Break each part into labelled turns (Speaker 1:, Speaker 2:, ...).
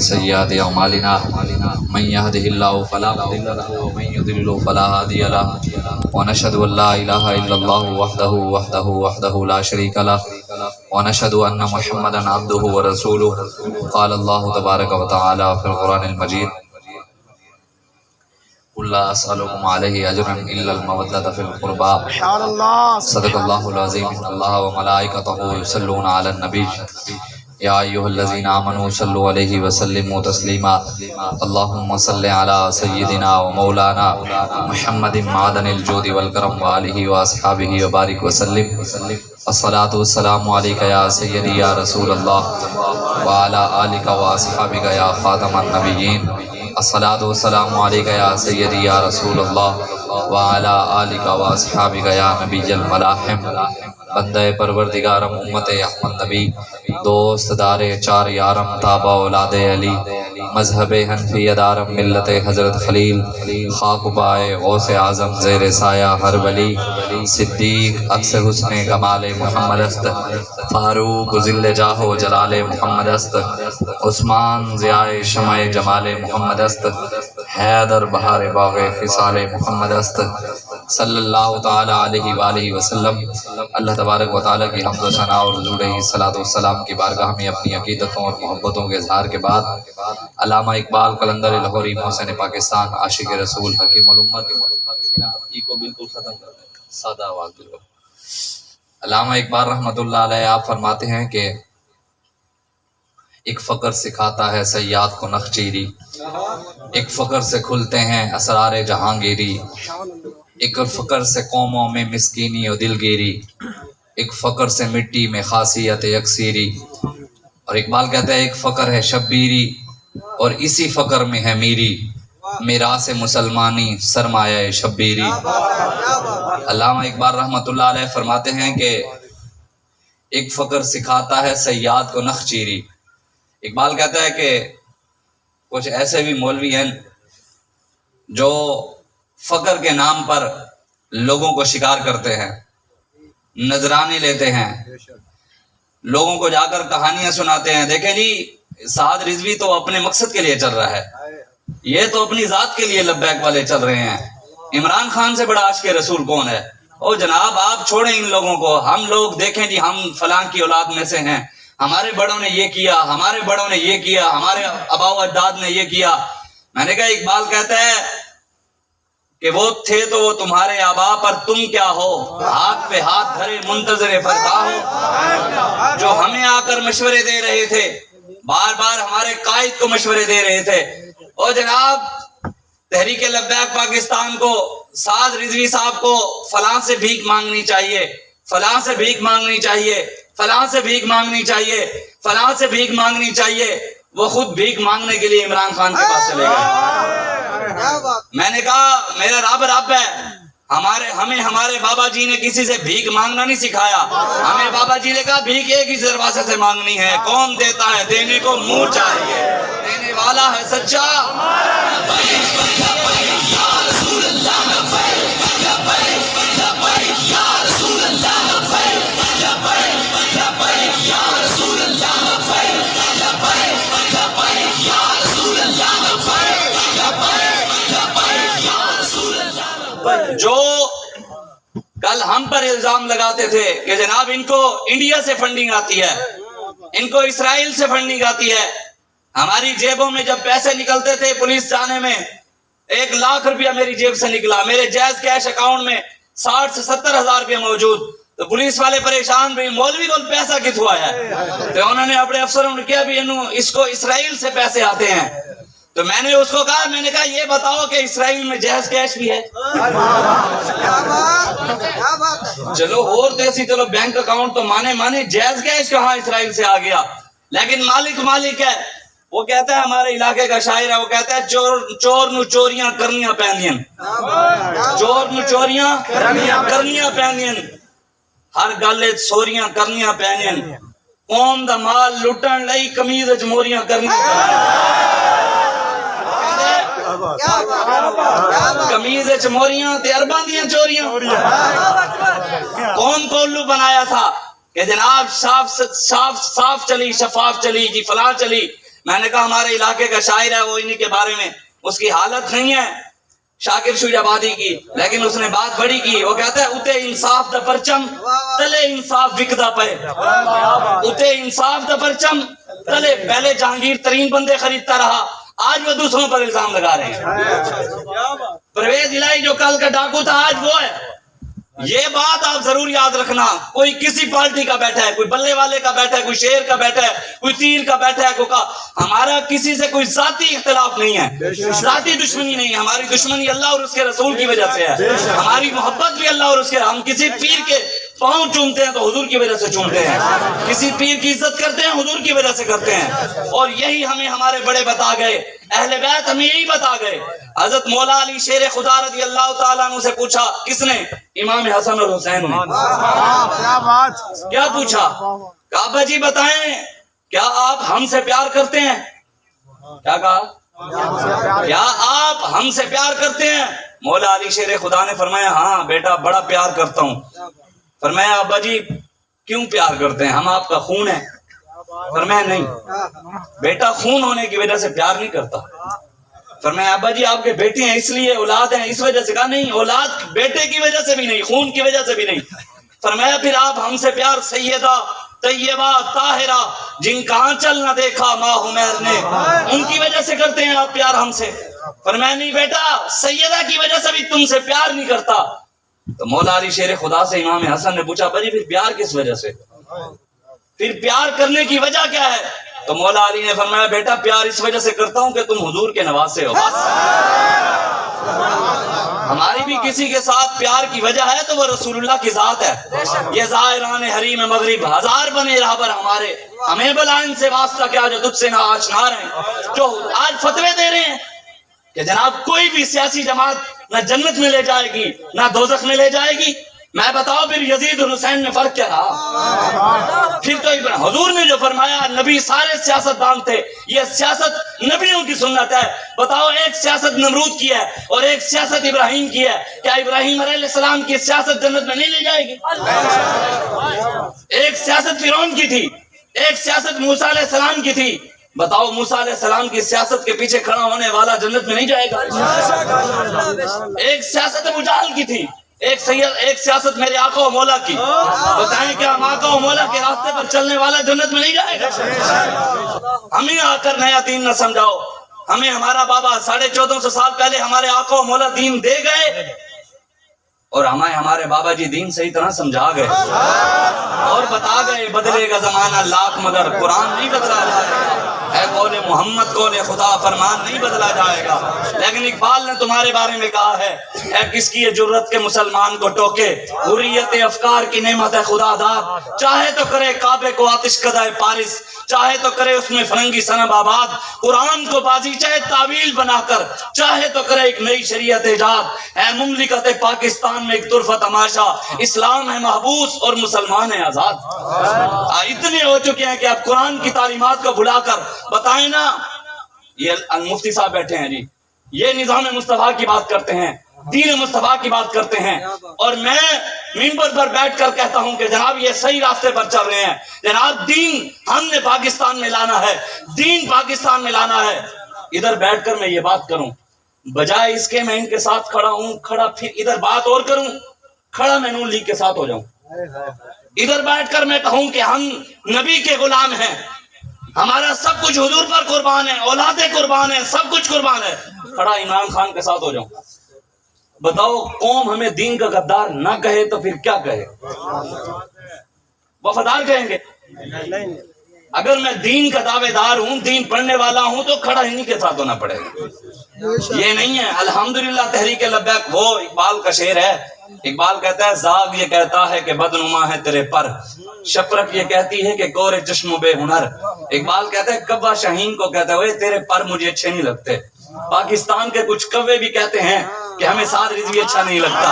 Speaker 1: سيئات أعمالنا من يهده الله فلا مضل له ومن يضلل فلا هادي له ونشهد أن لا إله إلا الله وحده لا شريك له ونشهد أن محمدا عبده ورسوله قال الله تبارك وتعالى في القرآن المجيد قل لا أسألكم عليه أجرا إلا المودة في القربى صدق الله العظيم إن الله وملائكته يصلون على النبي يا أيها الذين آمنوا صلوا عليه وسلموا تسليما اللهم صل على سيدنا ومولانا محمد معدن الجود والكرم وآله وأصحابه وبارك وسلم الصلاة والسلام عليك يا سيدي يا رسول الله وعلى آلك وأصحابك يا خاتم النبيين الصلاة والسلام عليك يا سيدي يا رسول الله وعلى آلك وأصحابك يا نبي الملاحم بندہ پروردگارم امت احمد نبی دوست دار چار یارم تابع اولاد علی مذہب حنفی ادارم ملت حضرت خلیل خاک پائے غوث اعظم زیر سایہ ہر ولی صدیق عکس حسن کمال محمد است فاروق ذل جاہ و جلال محمد است عثمان ضیاء شمع جمال محمد است حیدر بہار باغ خصال محمد است صلی اللہ تعالی علیہ وآلہ وسلم۔ اللہ تبارک و تعالیٰ کی حمد و ثنا اور حضور علیہ الصلوۃ والسلام کی بارگاہ میں اپنی عقیدتوں اور محبتوں کے اظہار کے بعد علامہ اقبال قلندر لاہوری محسن پاکستان عاشق رسول حکیم الامت کو بالکل ختم کر دیں سادہ آواز بالکل۔ علامہ اقبال رحمۃ اللہ علیہ آپ فرماتے ہیں کہ ایک فقر سکھاتا ہے صیاد کو نخچیری، ایک فقر سے کھلتے ہیں اسرار جہانگیری، ایک فقر سے قوموں میں مسکینی و دلگیری، ایک فقر سے مٹی میں خاصیت یکسیری، اور اقبال کہتا ہے ایک فقر ہے شبیری اور اسی فقر میں ہے میراث مسلمانی سرمایہ شبیری۔ علامہ اقبال رحمۃ اللہ علیہ فرماتے ہیں کہ ایک فقر سکھاتا ہے صیاد کو نخچیری۔ اقبال کہتا ہے کہ کچھ ایسے بھی مولوی ہیں جو فقر کے نام پر لوگوں کو شکار کرتے ہیں، نذرانے لیتے ہیں، لوگوں کو جا کر کہانیاں سناتے ہیں، دیکھیں جی سعد رضوی تو اپنے مقصد کے لیے چل رہا ہے، یہ تو اپنی ذات کے لیے لبیک والے چل رہے ہیں، عمران خان سے بڑا عاشق رسول کون ہے؟ او جناب آپ چھوڑیں ان لوگوں کو، ہم لوگ دیکھیں جی ہم فلاں کی اولاد میں سے ہیں، ہمارے بڑوں نے یہ کیا، ہمارے بڑوں نے یہ کیا، ہمارے آبا و اجداد نے یہ کیا۔ میں نے کہا اقبال کہتا ہے کہ وہ تھے تو وہ تمہارے آبا، پر تم کیا ہو؟ ہاتھ پہ ہاتھ دھرے منتظر فردا ہو، جو ہمیں آ کر مشورے دے رہے تھے، بار بار ہمارے قائد کو مشورے دے رہے تھے۔ اور جناب تحریک لبیک پاکستان کو، سعد رضوی صاحب کو فلاں سے بھیک مانگنی چاہیے، فلاں سے بھیک مانگنی چاہیے، فلاں سے بھیک مانگنی چاہیے، فلاں سے بھیک مانگنی چاہیے، وہ خود بھیک مانگنے کے لیے عمران خان کے پاس چلے گئے۔ میں نے کہا میرا رب ہے، ہمیں ہمارے بابا جی نے کسی سے بھیک مانگنا نہیں سکھایا، ہمیں بابا جی نے کہا بھیک ایک ہی دروازے سے مانگنی ہے، کون دیتا ہے؟ دینے کو منہ چاہیے، دینے والا ہے سچا۔ جو کل ہم پر الزام لگاتے تھے کہ جناب ان کو انڈیا سے فنڈنگ آتی ہے، ان کو اسرائیل سے فنڈنگ آتی ہے، ہماری جیبوں میں جب پیسے نکلتے تھے پولیس تھانے میں 1 لاکھ روپیہ میری جیب سے نکلا، میرے جائز کیش اکاؤنٹ میں 60 سے 70 ہزار روپیہ موجود، تو پولیس والے پریشان بھی مولوی کو پیسہ کتوں آیا ہے؟ تو انہوں نے اپنے افسروں نے کیا بھی اس کو اسرائیل سے پیسے آتے ہیں، تو میں نے اس کو کہا، میں نے کہا یہ بتاؤ کہ اسرائیل میں جہیز کیش بھی ہے؟ چلو اور دیسی چلو بینک اکاؤنٹ تو مانے جہیز کیش کہاں اسرائیل سے آ گیا؟ لیکن مالک ہے، وہ کہتا ہے ہمارے علاقے کا شاعر ہے، وہ کہتا ہے چور نو چوریاں کرنیاں پیندیاں، چور نو چوریاں کرنیاں پیندیاں، ہر گل سوریاں کرنیاں پیندیاں، قوم دا مال لٹن لئی قمیض وچ موریاں کرنیاں، قمیض وچ موریاں تے ارباں دیاں چوریاں۔ قوم کو الو بنایا تھا کہ جناب صاف چلی، شفاف چلی جی، فلاں چلی،
Speaker 2: میں نے کہا ہمارے علاقے کا شاعر ہے وہ انہی کے بارے میں، اس کی حالت نہیں ہے شاکر شوج آبادی کی، لیکن اس نے بات بڑی کی. وہ کہتا ہے اتے انصاف دا پرچم تلے انصاف وکدا پے، اتے انصاف دا پرچم تلے. پہلے جہانگیر ترین بندے خریدتا رہا، آج وہ دوسروں پر الزام لگا رہے ہیں. پرویز الہی جو کل کا ڈاکو تھا آج وہ ہے. یہ بات آپ ضرور یاد رکھنا، کوئی کسی پارٹی کا بیٹھا ہے، کوئی بلے والے کا بیٹھا ہے، کوئی شیر کا بیٹھا ہے، کوئی تیر کا بیٹھا ہے، ہمارا کسی سے کوئی ذاتی اختلاف نہیں ہے، ذاتی دشمنی نہیں ہے. ہماری دشمنی اللہ اور اس کے رسول کی وجہ سے ہے، ہماری محبت بھی اللہ اور اس کے. ہم کسی پیر کے پاؤں چومتے ہیں تو حضور کی وجہ سے چومتے ہیں، کسی پیر کی عزت کرتے ہیں حضور کی وجہ سے کرتے ہیں. اور یہی ہمیں ہمارے بڑے بتا گئے، اہل بیت ہمیں یہی بتا گئے. حضرت مولا علی شیر خدا رضی اللہ تعالیٰ عنہ سے پوچھا، کس نے؟ امام حسن اور حسین نے. کیا پوچھا؟ کعبہ جی بتائیں کیا آپ ہم سے پیار کرتے ہیں؟ کیا کہا؟ کیا آپ ہم سے پیار کرتے ہیں؟ مولا علی شیر خدا نے فرمایا ہاں بیٹا بڑا پیار کرتا ہوں. فرمایا ابا جی کیوں پیار کرتے ہیں؟ ہم آپ کا خون ہے. فرمایا نہیں بیٹا، خون ہونے کی وجہ سے پیار نہیں کرتا. فرمایا ابا جی آپ کے بیٹے ہیں اس لیے، اولاد ہیں اس وجہ سے. کہا نہیں، اولاد بیٹے کی وجہ سے بھی نہیں، خون کی وجہ سے بھی نہیں. فرمایا پھر آپ ہم سے پیار سیدہ طیبہ طاہرہ جن کا آنچل نہ دیکھا ماں حمیر نے، ان کی وجہ سے کرتے ہیں آپ پیار ہم سے؟ فرمایا نہیں بیٹا، سیدہ کی وجہ سے بھی تم سے پیار نہیں کرتا. تو مولا علی شیر خدا سے امام حسن نے پوچھا ابا جی پھر پیار کس وجہ سے؟ پھر پیار کرنے کی وجہ کیا ہے؟ تو مولا علی نے فرمایا بیٹا پیار اس وجہ سے کرتا ہوں کہ تم حضور کے نواسے ہو. بس ہماری بھی کسی کے ساتھ پیار کی وجہ ہے تو وہ رسول اللہ کی ذات ہے. یہ زائران حریم مغرب ہزار بنے رہبر ہمارے، ہمیں بلا ان سے واسطہ کیا جو تجھ سے نہ آشنا رہے، جو آج فتوے دے رہے ہیں کہ جناب کوئی بھی سیاسی جماعت نہ جنت میں لے جائے گی نہ دوزخ میں لے جائے گی. میں بتاؤ پھر یزید اور حسین میں فرق کیا رہا؟ پھر تو حضور نے جو فرمایا، نبی سارے سیاست دان تھے، یہ سیاست نبیوں کی سنت ہے. بتاؤ ایک سیاست نمرود کی ہے اور ایک سیاست ابراہیم کی ہے، کیا ابراہیم علیہ السلام کی سیاست جنت میں نہیں لے جائے گی؟ ایک سیاست فرعون کی تھی، ایک سیاست موسیٰ علیہ السلام کی تھی. بتاؤ موسیٰ علیہ السلام کی سیاست کے پیچھے کھڑا ہونے والا جنت میں نہیں جائے گا؟ ایک سیاست ابو جہل کی تھی، ایک سیاست میرے آقا و مولا کی. بتائیں کیا ہم آقا و مولا کے راستے پر چلنے والا جنت میں نہیں جائے گا؟ ہمیں آ کر نیا دین نہ سمجھاؤ. ہمیں ہمارا بابا 1450 سال پہلے ہمارے آقا و مولا دین دے گئے اور ہمیں ہمارے بابا جی دین صحیح طرح سمجھا گئے اور بتا گئے بدلے گا زمانہ لاکھ مگر قرآن نہیں بدلا جائے گا. اے قول محمد قول خدا فرمان نہیں بدلا جائے گا. لیکن اقبال نے تمہارے بارے میں کہا ہے، اے کس کی یہ جرت کے مسلمان کو ٹوکے، حریت افکار کی نعمت ہے خدا داد. چاہے تو کرے کعبے کو آتش کدہ پارس، چاہے تو کرے اس میں فرنگی صنم آباد. قرآن کو بازیچہ تعویل بنا کر چاہے تو کرے ایک نئی شریعت ایجاد. اے مملکت پاکستان میں ایک طرفہ تماشا، اسلام ہے محبوس اور مسلمان ہے آزاد. اتنے ہو چکے ہیں کہ اب قرآن کی تعلیمات کو بھلا کر بتائیں نا. یہ مفتی صاحب بیٹھے ہیں جی، یہ نظام مصطفیٰ کی بات کرتے ہیں، دین مصطفیٰ کی بات کرتے ہیں، اور میں منبر پر بیٹھ کر کہتا ہوں کہ جناب یہ صحیح راستے پر چل رہے ہیں. جناب دین ہم نے پاکستان میں لانا ہے، دین پاکستان میں لانا ہے. ادھر بیٹھ کر میں یہ بات کروں بجائے اس کے میں ان کے ساتھ کھڑا ہوں، کھڑا پھر ادھر بات اور کروں، کھڑا میں نون لیگ کے ساتھ ہو جاؤں. ادھر بیٹھ کر میں کہوں کہ ہم نبی کے غلام ہیں، ہمارا سب کچھ حضور پر قربان ہے، اولادیں قربان ہے، سب کچھ قربان ہے، کھڑا عمران خان کے ساتھ ہو جاؤں. بتاؤ قوم ہمیں دین کا غدار نہ کہے تو پھر کیا کہے؟ وفادار کہیں گے. اگر میں دین کا دعوے دار ہوں، دین پڑھنے والا ہوں، تو کھڑا انہی کے ساتھ ہونا پڑے گا. یہ نہیں ہے الحمدللہ تحریک لبیک. وہ اقبال کا شعر ہے، اقبال کہتا ہے زاغ یہ کہتا ہے کہ بدنما ہے تیرے پر، شپرک یہ کہتی ہے کہ گورے چشم و بے ہنر. اقبال کہتا ہے کبا شاہین کو کہتا ہے تیرے پر مجھے اچھے نہیں لگتے. پاکستان کے کچھ کوے بھی کہتے ہیں کہ ہمیں سعد رضوی اچھا نہیں لگتا.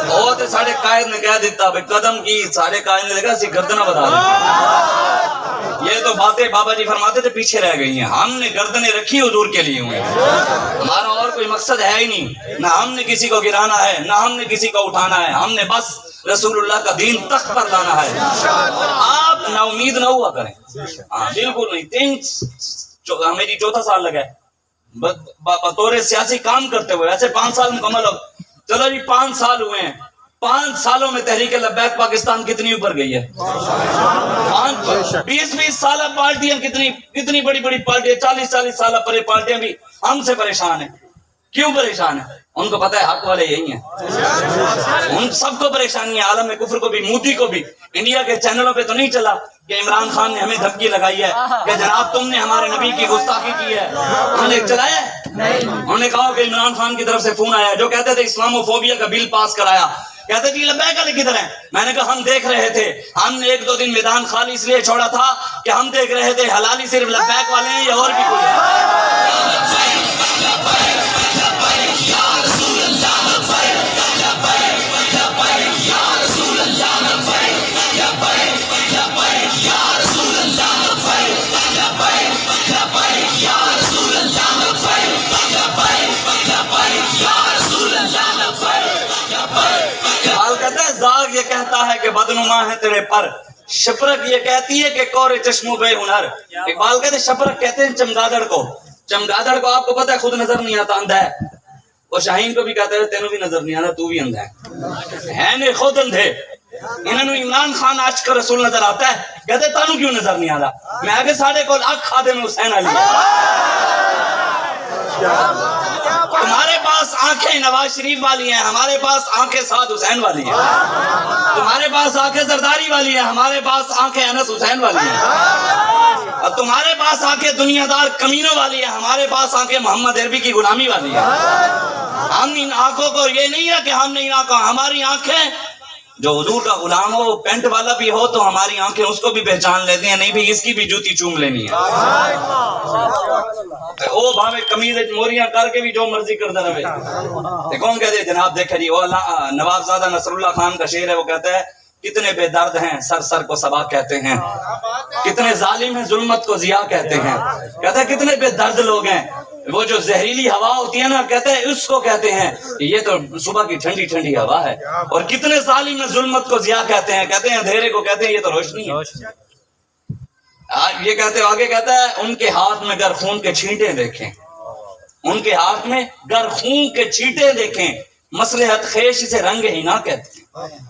Speaker 2: وہ تو سارے قائد نے کہہ دیتا بھائی قدم کی، سارے قائد نے دیکھا سی گردنہ بتا دی. یہ تو باتیں بابا جی فرماتے تھے پیچھے رہ گئی ہیں. ہم نے گردنیں رکھی حضور کے لیے ہوئے. ہمارا اور کوئی مقصد ہے ہی نہیں. نہ ہم نے کسی کو گرانا ہے, نہ ہم نے کسی کو اٹھانا ہے. ہم نے بس رسول اللہ کا دین تخت پر لانا ہے. آپ نا امید نہ ہوا کریں. ہاں بالکل نہیں. میری چوتھا سال لگا ہے بطور سیاسی کام کرتے ہوئے. ایسے 5 سال مکمل ہو. چلو جی 5 سال ہوئے ہیں. 5 سالوں میں تحریک لبیک پاکستان کتنی اوپر گئی ہے؟ 20 سالہ پارٹیاں کتنی بڑی بڑی پارٹیاں, 40 سالہ پرے پارٹیاں بھی ہم سے پریشان ہیں. کیوں پریشان ہیں؟ ان کو پتہ ہے حق والے یہی ہیں. ان سب کو پریشانی ہے, عالم کفر کو بھی, مودی کو بھی. انڈیا کے چینلوں پہ تو نہیں چلا کہ عمران خان نے ہمیں دھمکی لگائی ہے کہ جناب تم نے ہمارے نبی کی گستاخی کی ہے. انہوں نے چلایا ہے؟ انہوں نے کہا کہ عمران خان کی طرف سے فون آیا جو کہتے تھے اسلامو فوبیا کا بل پاس کرایا. کہتے جی لبیک والے کدھر ہیں؟ میں نے کہا ہم دیکھ رہے تھے. ہم نے 1-2 دن میدان خالی اس لیے چھوڑا تھا کہ ہم دیکھ رہے تھے حلالی صرف لبیک والے ہیں یا اور بھی کوئی ہے. یہ کہتا ہے کہ بدنما ہے تیرے پر, شپرک یہ کہتی ہے کہ کورے چشموں بے ہنر. اقبال کہتے ہیں شپرک کہتے ہیں چمگادڑ کو. چمگادڑ کو آپ کو پتہ ہے خود نظر نہیں آتا, اندھا ہے. اور شاہین کو بھی کہتے ہیں تینوں بھی نظر نہیں آتا, تو بھی اندھا ہے. نے خود اندھے. انہوں نے عمران خان آج کا رسول نظر آتا ہے, کہتے تانوں کیوں نظر نہیں آتا؟ میں آگے ساڑھے کو لاکھ خادم حسین علی. تمہارے پاس آنکھیں نواز شریف والی ہیں, ہمارے پاس آنکھیں سعد حسین والی ہیں. تمہارے پاس آنکھیں زرداری والی ہیں, ہمارے پاس آنکھیں انس حسین والی ہیں. اور تمہارے پاس آنکھیں دنیا دار کمینوں والی ہیں, ہمارے پاس آنکھیں محمد عربی کی غلامی والی ہیں. ہم ان آنکھوں کو یہ نہیں ہے کہ ہم نے ان آنکھوں, ہماری آنکھیں جو حضور کا غلام ہو, پینٹ والا بھی ہو تو ہماری آنکھیں اس کو بھی پہچان لیتی ہیں, نہیں بھی اس کی بھی جوتی چوم لینی ہے. او بھاوے کمیز موریاں کر کے بھی جو مرضی کرتا رہے. کون کہتے ہیں جناب دیکھیں جی, نواب زادہ نصر اللہ خان کا شعر ہے, وہ کہتا ہے کتنے بے درد ہیں سر سر کو صبا کہتے ہیں, کتنے ظالم ہیں ظلمت کو ضیاء کہتے ہیں. کہتا ہے کتنے بے درد لوگ ہیں, وہ جو زہریلی ہوا ہوتی ہے نا, کہتے ہیں اس کو کہتے ہیں یہ تو صبح کی ٹھنڈی ٹھنڈی ہوا ہے. اور کتنے ظالم ہیں ظلمت کو ضیاء کہتے ہیں, کہتے ہیں اندھیرے کو کہتے ہیں یہ تو روشنی ہے. یہ کہتے ہیں, آگے کہتا ہے ان کے ہاتھ میں گر خون کے چھینٹے دیکھیں, ان کے ہاتھ میں گر خون کے چھینٹے دیکھیں, مصلحت خیش سے رنگ ہی نہ کہتے ہیں.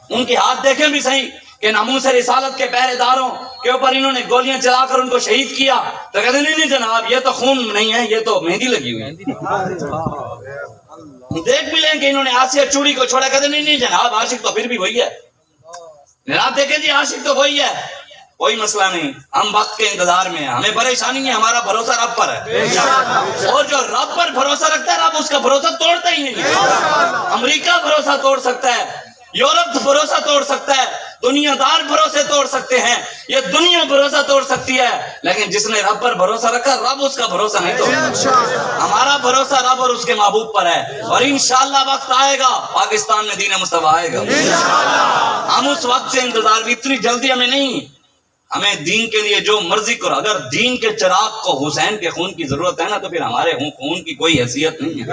Speaker 2: ان کے ہاتھ دیکھیں بھی صحیح کہ ناموس رسالت کے پہرے داروں کے اوپر انہوں نے گولیاں چلا کر ان کو شہید کیا, تو کہتے ہیں نہیں جناب یہ تو خون نہیں ہے, یہ تو مہندی لگی ہوئی ہے. دیکھ بھی لیں کہ انہوں نے آسیہ چوڑی کو چھوڑا, کہتے ہیں نہیں جناب عاشق تو پھر بھی وہی ہے. جناب دیکھیں جی عاشق تو وہی ہے, کوئی مسئلہ نہیں, ہم وقت کے انتظار میں ہیں, ہمیں پریشانی نہیں, ہمارا بھروسہ رب پر ہے. اور جو رب پر بھروسہ رکھتا ہے رب اس کا بھروسہ توڑتا ہی نہیں ہے. امریکہ بھروسہ توڑ سکتا ہے, یورپ بھروسہ توڑ سکتا ہے, دنیا دار بھروسے توڑ سکتے ہیں, یہ دنیا بھروسہ توڑ سکتی ہے, لیکن جس نے رب پر بھروسہ رکھا رب اس کا بھروسہ نہیں توڑتا. ہمارا بھروسہ رب اور اس کے محبوب پر ہے, اور انشاءاللہ وقت آئے گا پاکستان میں دین مصطفیٰ آئے گا. ہم اس وقت سے انتظار بھی, اتنی جلدی ہمیں نہیں, ہمیں دین کے لیے جو مرضی کرو. اگر دین کے چراغ کو حسین کے خون کی ضرورت ہے نا, تو پھر ہمارے خون کی کوئی حیثیت نہیں ہے.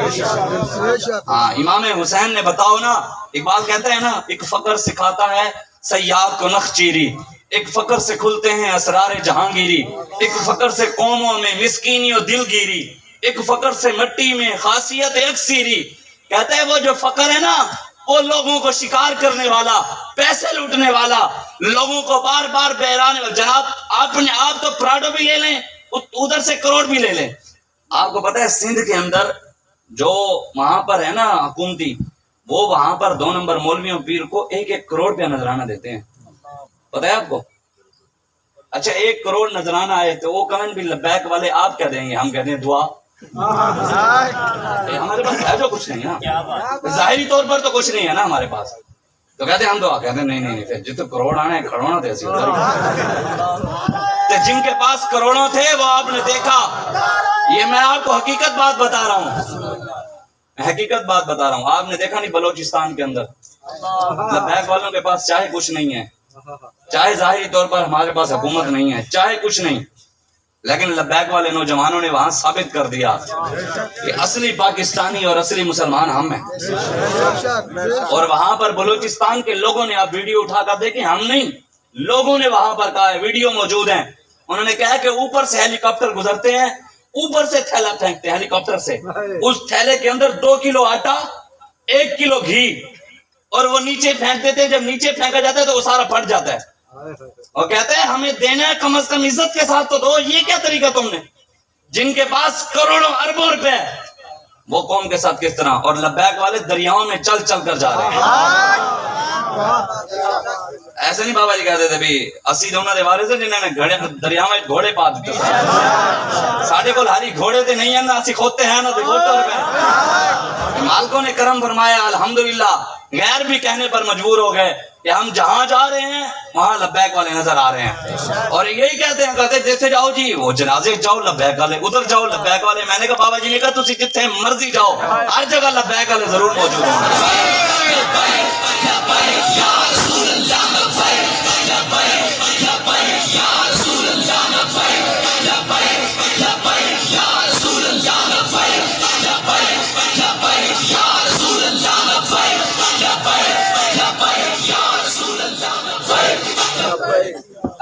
Speaker 2: ہاں امام حسین نے بتاؤ نا, اقبال کہتا ہے نا ایک فقر سکھاتا ہے سیاد کو نخچیری, ایک فقر سے کھلتے ہیں اسرار جہانگیری, ایک فقر سے قوموں میں مسکینی اور دل گیری, ایک فقر سے مٹی میں خاصیت اکثیری. کہتا ہے وہ جو فقر ہے نا وہ لوگوں کو شکار کرنے والا, پیسے لوٹنے والا, لوگوں کو بار بار بہرانے والا. جناب آپ تو پراڈو بھی لے لیں, ادھر سے کروڑ بھی لے لیں. آپ کو پتہ ہے سندھ کے اندر جو وہاں پر ہے نا حکومتی, وہ وہاں پر 2 نمبر مولویوں پیر کو 1-1 کروڑ روپیہ نذرانہ دیتے ہیں. پتہ ہے آپ کو؟ اچھا 1 کروڑ نذرانہ آئے تو وہ کہیں بھی لبیک والے آپ کیا دیں گے, ہم کہتے ہیں دعا. ہمارے پاس ہے جو کچھ نہیں نا, ظاہری طور پر تو کچھ نہیں ہے نا ہمارے پاس, تو کہتے ہیں ہم دعا, کہتے ہیں نہیں پھر جتنے کروڑ آنے ہیں کھڑونا تھے ایسی ادھر. جن کے پاس کروڑوں تھے وہ آپ نے دیکھا, یہ میں آپ کو حقیقت بات بتا رہا ہوں, حقیقت بات بتا رہا ہوں. آپ نے دیکھا نہیں بلوچستان کے اندر لبیک والوں کے پاس چاہے کچھ نہیں ہے, چاہے ظاہری طور پر ہمارے پاس حکومت نہیں ہے، چاہے کچھ نہیں، لیکن لبیک والے نوجوانوں نے وہاں ثابت کر دیا کہ اصلی پاکستانی اور اصلی مسلمان ہم ہیں. اور وہاں پر بلوچستان کے لوگوں نے، آپ ویڈیو اٹھا کر دیکھیں، ہم نہیں، لوگوں نے وہاں پر کہا ہے، ویڈیو موجود ہیں، انہوں نے کہا کہ اوپر سے ہیلی کاپٹر گزرتے ہیں، اوپر سے تھیلا پھینکتے ہیں ہیلی کاپٹر سے، اس تھیلے کے اندر 2 کلو آٹا، 1 کلو گھی، اور وہ نیچے پھینک دیتے ہیں. جب نیچے پھینکا جاتا ہے تو وہ سارا پھٹ جاتا ہے، اور کہتے ہیں ہمیں دینا ہے کم از کم عزت کے ساتھ تو دو. یہ کیا طریقہ تم نے؟ جن کے پاس کروڑوں اربوں روپے ہے وہ قوم کے ساتھ کس طرح؟ اور لبیک والے دریاؤں میں چل چل کر جا رہے ہیں. ایسے نہیں بابا جی کہتے تھے بھی اسی دونوں دے وارث ہیں جنہوں نے دریا میں گھوڑے پا دیتے. ساڑھے کو ہاری گھوڑے تے نہیں ہیں نا، اسی کھوتے ہیں نا تے گھوڑے پہ. مالکوں نے کرم فرمایا الحمدللہ، غیر بھی کہنے پر مجبور ہو گئے کہ ہم جہاں جا رہے ہیں وہاں لبیک والے نظر آ رہے ہیں. اور یہی کہتے ہیں، کہتے جیسے جاؤ جی وہ جنازے جاؤ لبیک والے، ادھر جاؤ لبیک والے. میں نے کہا بابا جی نے کہا تسی جتھے مرضی جاؤ ہر جگہ لبیک والے ضرور موجود ہیں.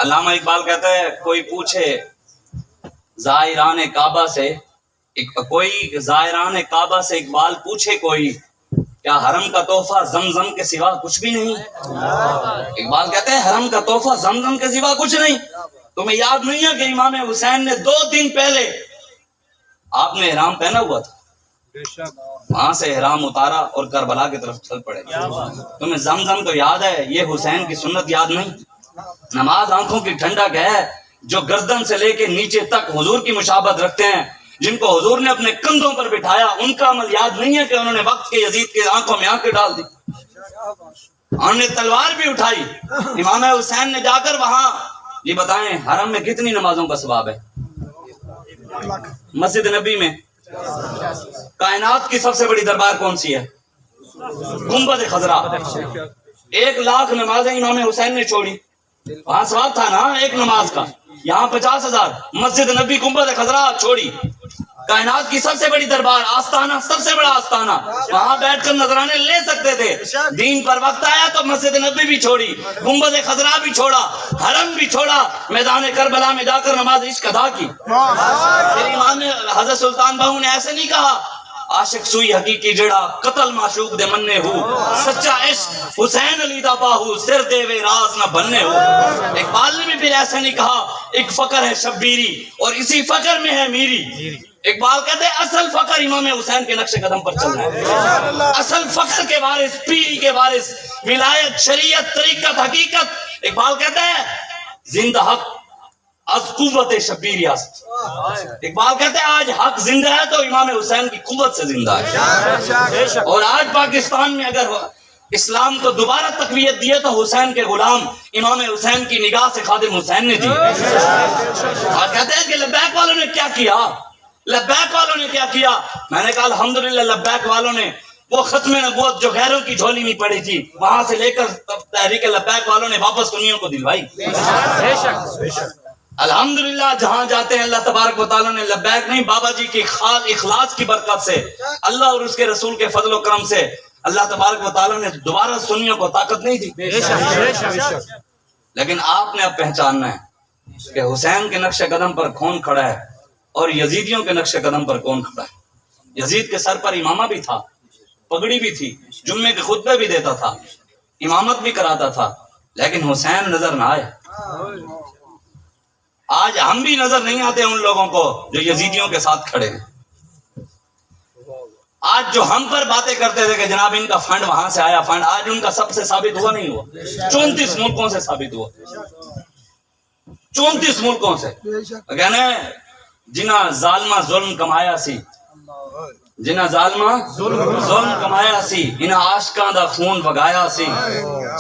Speaker 2: علامہ اقبال کہتا ہے، کوئی پوچھے زائران کعبہ سے، کوئی زائران کعبہ سے اقبال پوچھے کوئی، کیا حرم کا تحفہ زمزم کے سوا کچھ بھی نہیں؟ اقبال کہتے ہیں حرم کا تحفہ زمزم کے سوا کچھ نہیں. تمہیں یاد نہیں ہے کہ امام حسین نے 2 دن پہلے آپ نے احرام پہنا ہوا تھا، وہاں سے احرام اتارا اور کربلا کی طرف چل پڑے. تمہیں زمزم تو یاد ہے، یہ حسین کی سنت یاد نہیں. نماز آنکھوں کی ٹھنڈک ہے، جو گردن سے لے کے نیچے تک حضور کی مشابہت رکھتے ہیں، جن کو حضور نے اپنے کندھوں پر بٹھایا، ان کا عمل یاد نہیں ہے کہ انہوں نے وقت کے یزید کے آنکھوں میں آنکھیں ڈال دی. انہوں نے تلوار بھی اٹھائی. امام حسین نے جا کر وہاں، یہ بتائیں حرم میں کتنی نمازوں کا ثواب ہے؟ مسجد نبی میں کائنات کی سب سے بڑی دربار کون سی ہے؟ گنبد خضرا. 1 لاکھ نمازیں امام حسین نے چھوڑی. وہاں ثواب تھا نا ایک نماز کا، یہاں 50,000. مسجد نبی گنبد خضرا چھوڑی، کائنات کی سب سے بڑی دربار، آستانہ، سب سے بڑا آستانہ، وہاں بیٹھ کر نذرانے لے سکتے تھے. دین پر وقت آیا تو مسجد نبی بھی چھوڑی، گنبد خضرا بھی چھوڑا، حرم بھی چھوڑا، میدان کربلا میں جا کر نماز عشق ادا کی. پھر امام حضرت سلطان بہو نے ایسے نہیں کہا عاشق سوئی حقیقی جڑا قتل معشوق دے مننے ہو، سچا عشق حسین علی دا باہو سر دے وے راز نہ بننے ہو. اقبال نے بھی پھر ایسے نہیں کہا ایک فقر ہے شبیری اور اسی فقر میں ہے میری. اقبال کہتے ہیں اصل فقر امام حسین کے نقش قدم پر چلنا ہے، اصل فقر کے وارث، پیری کے وارث، ولایت، شریعت، طریقت، حقیقت. اقبال کہتے ہیں زندہ حق از قوت شبیری است. اقبال کہتے ہیں آج حق زندہ ہے تو امام حسین کی قوت سے زندہ ہے. اور آج پاکستان میں اگر اسلام کو دوبارہ تقویت دیے تو حسین کے غلام امام حسین کی نگاہ سے خادم حسین نے دی. اور کہتے ہیں کہ لبیک والوں نے کیا کیا، لبیک والوں نے کیا کیا. میں نے کہا الحمدللہ لبیک والوں نے وہ ختم نبوت جو غیروں کی جھولی میں پڑی تھی وہاں سے لے کر تحریک لبیک والوں نے واپس سنیوں کو دلوائی. الحمدللہ جہاں جاتے ہیں اللہ تبارک و تعالیٰ نے لبیک نہیں، بابا جی کی اخلاص کی برکت سے، اللہ اور اس کے رسول کے فضل و کرم سے اللہ تبارک و تعالیٰ نے دوبارہ سنیوں کو طاقت نہیں دی. لیکن آپ نے اب پہچاننا ہے کہ حسین کے نقش قدم پر کون کھڑا ہے اور یزیدیوں کے نقش قدم پر کون کھڑا ہے. یزید کے سر پر امامہ بھی تھا، پگڑی بھی تھی، جمعے کے خطبے بھی دیتا تھا، امامت بھی کراتا تھا، لیکن حسین نظر نہ آئے. آج ہم بھی نظر نہیں آتے ان لوگوں کو جو یزیدیوں کے ساتھ کھڑے ہیں. آج جو ہم پر باتیں کرتے تھے کہ جناب ان کا فنڈ وہاں سے آیا فنڈ، آج ان کا سب سے ثابت ہوا نہیں ہوا. 34 ملکوں سے ثابت ہوا، 34 ملکوں سے. کہنے جنہ ظالمہ ظلم کمایا سی، جنہ ظالمہ ظلم کمایا سی، انہ عاشقاں دا خون وگایا سی،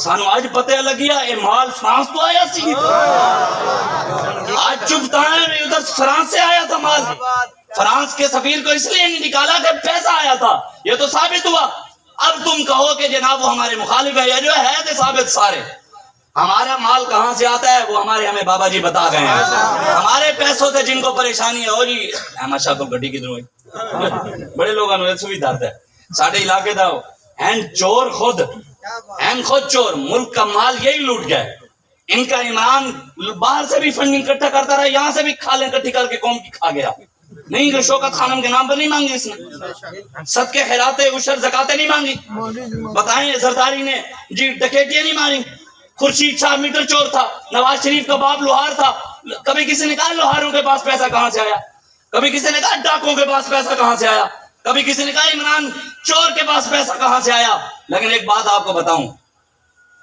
Speaker 2: سانو آج پتہ لگیا اے مال فرانس تو آیا سی. آج چپ تائیں میں ادھر فرانس سے آیا تھا مال، فرانس کے سفیر کو اس لیے نہیں نکالا کہ پیسہ آیا تھا، یہ تو ثابت ہوا. اب تم کہو کہ جناب وہ ہمارے مخالف ہے، یہ جو ہے ثابت سارے. ہمارا مال کہاں سے آتا ہے وہ ہمیں بابا جی بتا گئے ہیں. ہمارے پیسوں سے جن کو پریشانی ہے ہو جی احمد شاہ کو گڈی کدھر ہوئی بڑے لوگوں نے سویدھا ہے ساڑھے علاقے دا این چور خود چور ملک کا مال یہی لوٹ گیا. ان کا عمران باہر سے بھی فنڈنگ اکٹھا کرتا رہا, یہاں سے بھی کھالیں اکٹھی کر کے قوم کی کھا گیا. نہیں کہ شوکت خانم کے نام پر نہیں مانگی اس نے, صدقے خیراتیں عشر زکاتیں نہیں مانگی. بتائیں زرداری نے جی ڈکیٹیاں نہیں ماری. خورشید شاہ میٹر چور تھا, نواز شریف کا باپ لوہار تھا. کبھی کسی نے کہا لوہاروں کے پاس پیسہ کہاں سے آیا, کبھی کسی نے کہا ڈاکوں کے پاس پیسہ کہاں سے آیا, کبھی کسی نے کہا عمران چور کے پاس پیسہ کہاں سے آیا. لیکن ایک بات آپ کو بتاؤں,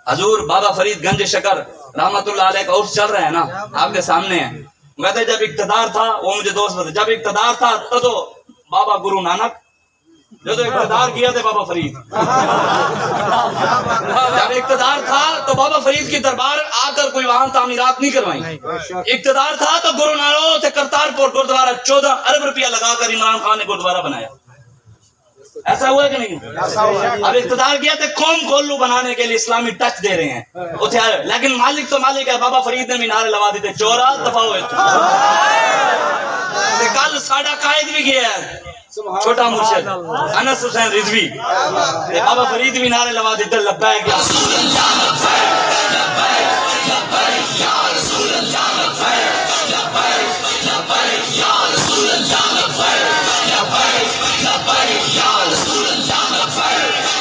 Speaker 2: حضور بابا فرید گنج شکر رحمت اللہ علیہ کا عرس چل رہا ہے نا, آپ کے سامنے ہے. کہتے جب اقتدار تھا, وہ مجھے دوست بتا, جب اقتدار تھا تو بابا گرو نانک, جو تو اقتدار کیا تھے بابا فرید. جب اقتدار تھا تو بابا فرید کی دربار آ کر کوئی وہاں تعمیرات نہیں کروائیں. اقتدار تھا تو گرو نانک تھے کرتارپور گردوارہ 14 ارب روپیہ لگا کر عمران خان نے گردوارہ بنایا. ایسا ہوا کہ نہیں؟ اب اقتدار کیا تھے قوم کولو بنانے کے لیے اسلامی ٹچ دے رہے ہیں, لیکن مالک تو مالک ہے. بابا فرید نے مینارے لوا دیتے, چورا دفاع ہوئے. کل ساڈا قائد بھی گیا ہے چھوٹا مرشد انس حسین رضوی, بابا فرید بھی نعرے لوا دیتے لبیک یا رسول اللہ لبیک لبیک یا رسول اللہ لبیک لبیک لبیک یا رسول اللہ لبیک لبیک لبیک یا رسول اللہ لبیک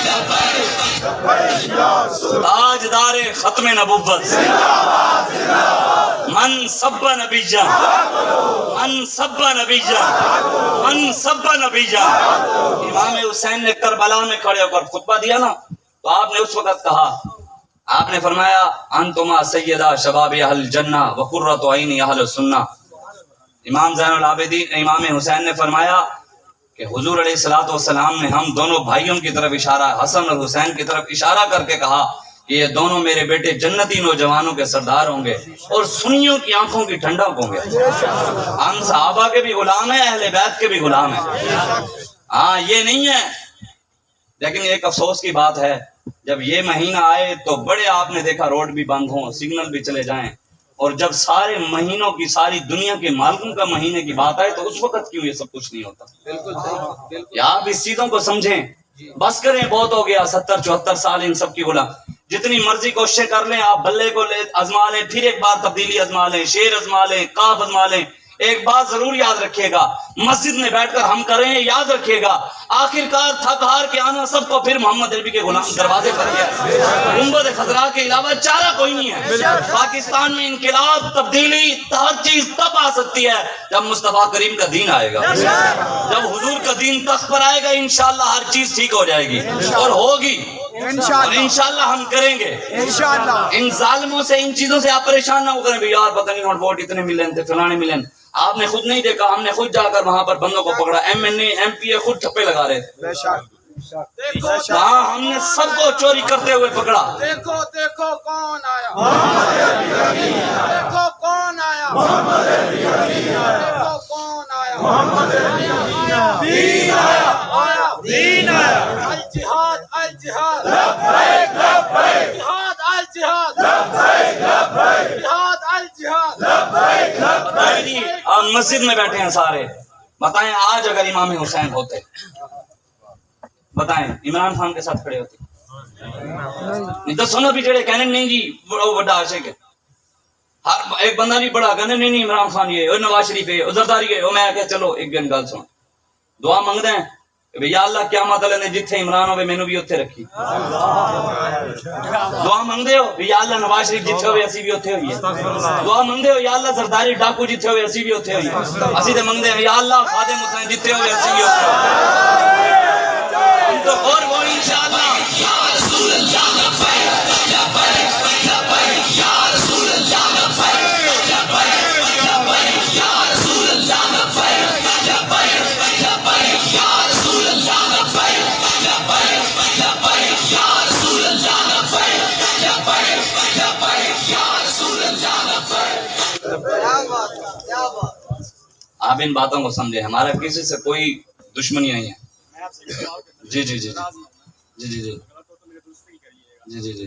Speaker 2: لبیک یا رسول. تاجدار ختم نبوت من سب نبی جان, من سب نبی جان, من سب نبی جان. امام حسین نے کربلا میں کھڑے ہو کر خطبہ دیا نا, تو آپ نے اس وقت کہا, آپ نے فرمایا انتما سیدہ شباب اہل جنہ وقرۃ عین اہل سنہ. امام زین العابدین امام حسین نے فرمایا کہ حضور علیہ الصلوۃ والسلام نے ہم دونوں بھائیوں کی طرف اشارہ, حسن اور حسین کی طرف اشارہ کر کے کہا کہ یہ دونوں میرے بیٹے جنتی نوجوانوں کے سردار ہوں گے اور سنیوں کی آنکھوں کی ٹھنڈک ہوں گے. ہم صحابہ کے بھی غلام ہیں, اہل بیت کے بھی غلام ہیں. ہاں یہ نہیں ہے, لیکن ایک افسوس کی بات ہے, جب یہ مہینہ آئے تو بڑے آپ نے دیکھا روڈ بھی بند ہوں, سگنل بھی چلے جائیں, اور جب سارے مہینوں کی ساری دنیا کے مالکوں کا مہینے کی بات آئے تو اس وقت کیوں یہ سب کچھ نہیں ہوتا. یا آپ اس چیزوں کو سمجھیں, بس کریں, بہت ہو گیا 70-74 سال ان سب کی غلام. جتنی مرضی کوششیں کر لیں آپ, بلے کو ازما لیں, پھر ایک بار تبدیلی ازما لیں, شیر ازما لیں, کاف ازما لیں. ایک بات ضرور یاد رکھیے گا, مسجد میں بیٹھ کر ہم کریں, یاد رکھیے گا آخرکار تھک ہار کے آنا سب کو پھر محمد عربی کے غلام دروازے پر گیا. گنبد خضرا کے علاوہ چارہ کوئی نہیں ہے. پاکستان میں انقلاب, تبدیلی, ہر چیز تب آ سکتی ہے جب مصطفیٰ کریم کا دین آئے گا, جب حضور کا دین تخت پر آئے گا. انشاءاللہ ہر چیز ٹھیک ہو جائے گی اور ہوگی, اور انشاءاللہ ہم کریں گے. ان ظالموں سے, ان چیزوں سے آپ پریشان نہ ہو کریں بھی یار پتہ نہیں ووٹ اتنے ملیں تھے, فلانے ملیں. آپ نے خود نہیں دیکھا, ہم نے خود جا کر وہاں پر بندوں کو پکڑا, MNA MP خود ٹھپے لگا رہے تھے. وہاں ہم نے سب کو چوری کرتے ہوئے پکڑا.
Speaker 3: دیکھو دیکھو کون آیا, دیکھو کون آیا, دیکھو کون آیا, دین آیا, دین آیا. الجہاد الجہاد لبیک لبیک, جہاد الجہاد لبیک لبیک, جہاد الجہاد لبیک لبیک.
Speaker 2: آپ مسجد میں بیٹھے ہیں سارے, بتائیں آج اگر امام حسین ہوتے, بتائیں عمران خان کے ساتھ کھڑے ہوتے نہیں تو سنو بھی جڑے کہنے نہیں جی وہ بڑا عاشق ہے, ہر ایک بندہ نہیں پڑھا کہنے نہیں عمران خان یہ, اور نواز شریف ہے, اور زرداری ہے, اور میں کہ چلو ایک دن گل سن, دعا منگتے ہیں کہ یا اللہ قیامت والے نے جتھے عمران ہوئے مینوں بھی اتھے رکھی. دعا منگتے ہو یا اللہ نواز شریف جتھے ہوئے اسی بھی اتھے ہوئی ہے. دعا منگتے ہو یا اللہ زرداری ڈاکو جتھے ہوئے اسی بھی اتھے ہوئی ہے. اسی تے منگتے ہیں یا اللہ خادم حسین جتھے ہوئے اسی بھی اتھے ہوئی ہے. تو اور وہ انشاءاللہ یا رسول اللہ لبیک لبیک لبیک یا رسول اللہ لبیک لبیک لبیک یا رسول اللہ لبیک لبیک لبیک یا رسول اللہ لبیک لبیک لبیک یا رسول اللہ لبیک لبیک لبیک یا رسول اللہ لبیک. آپ ان باتوں کو سمجھیں, ہمارا کسی سے کوئی دشمنی نہیں ہے. جی جی جی جی جی جی جی جی جی جی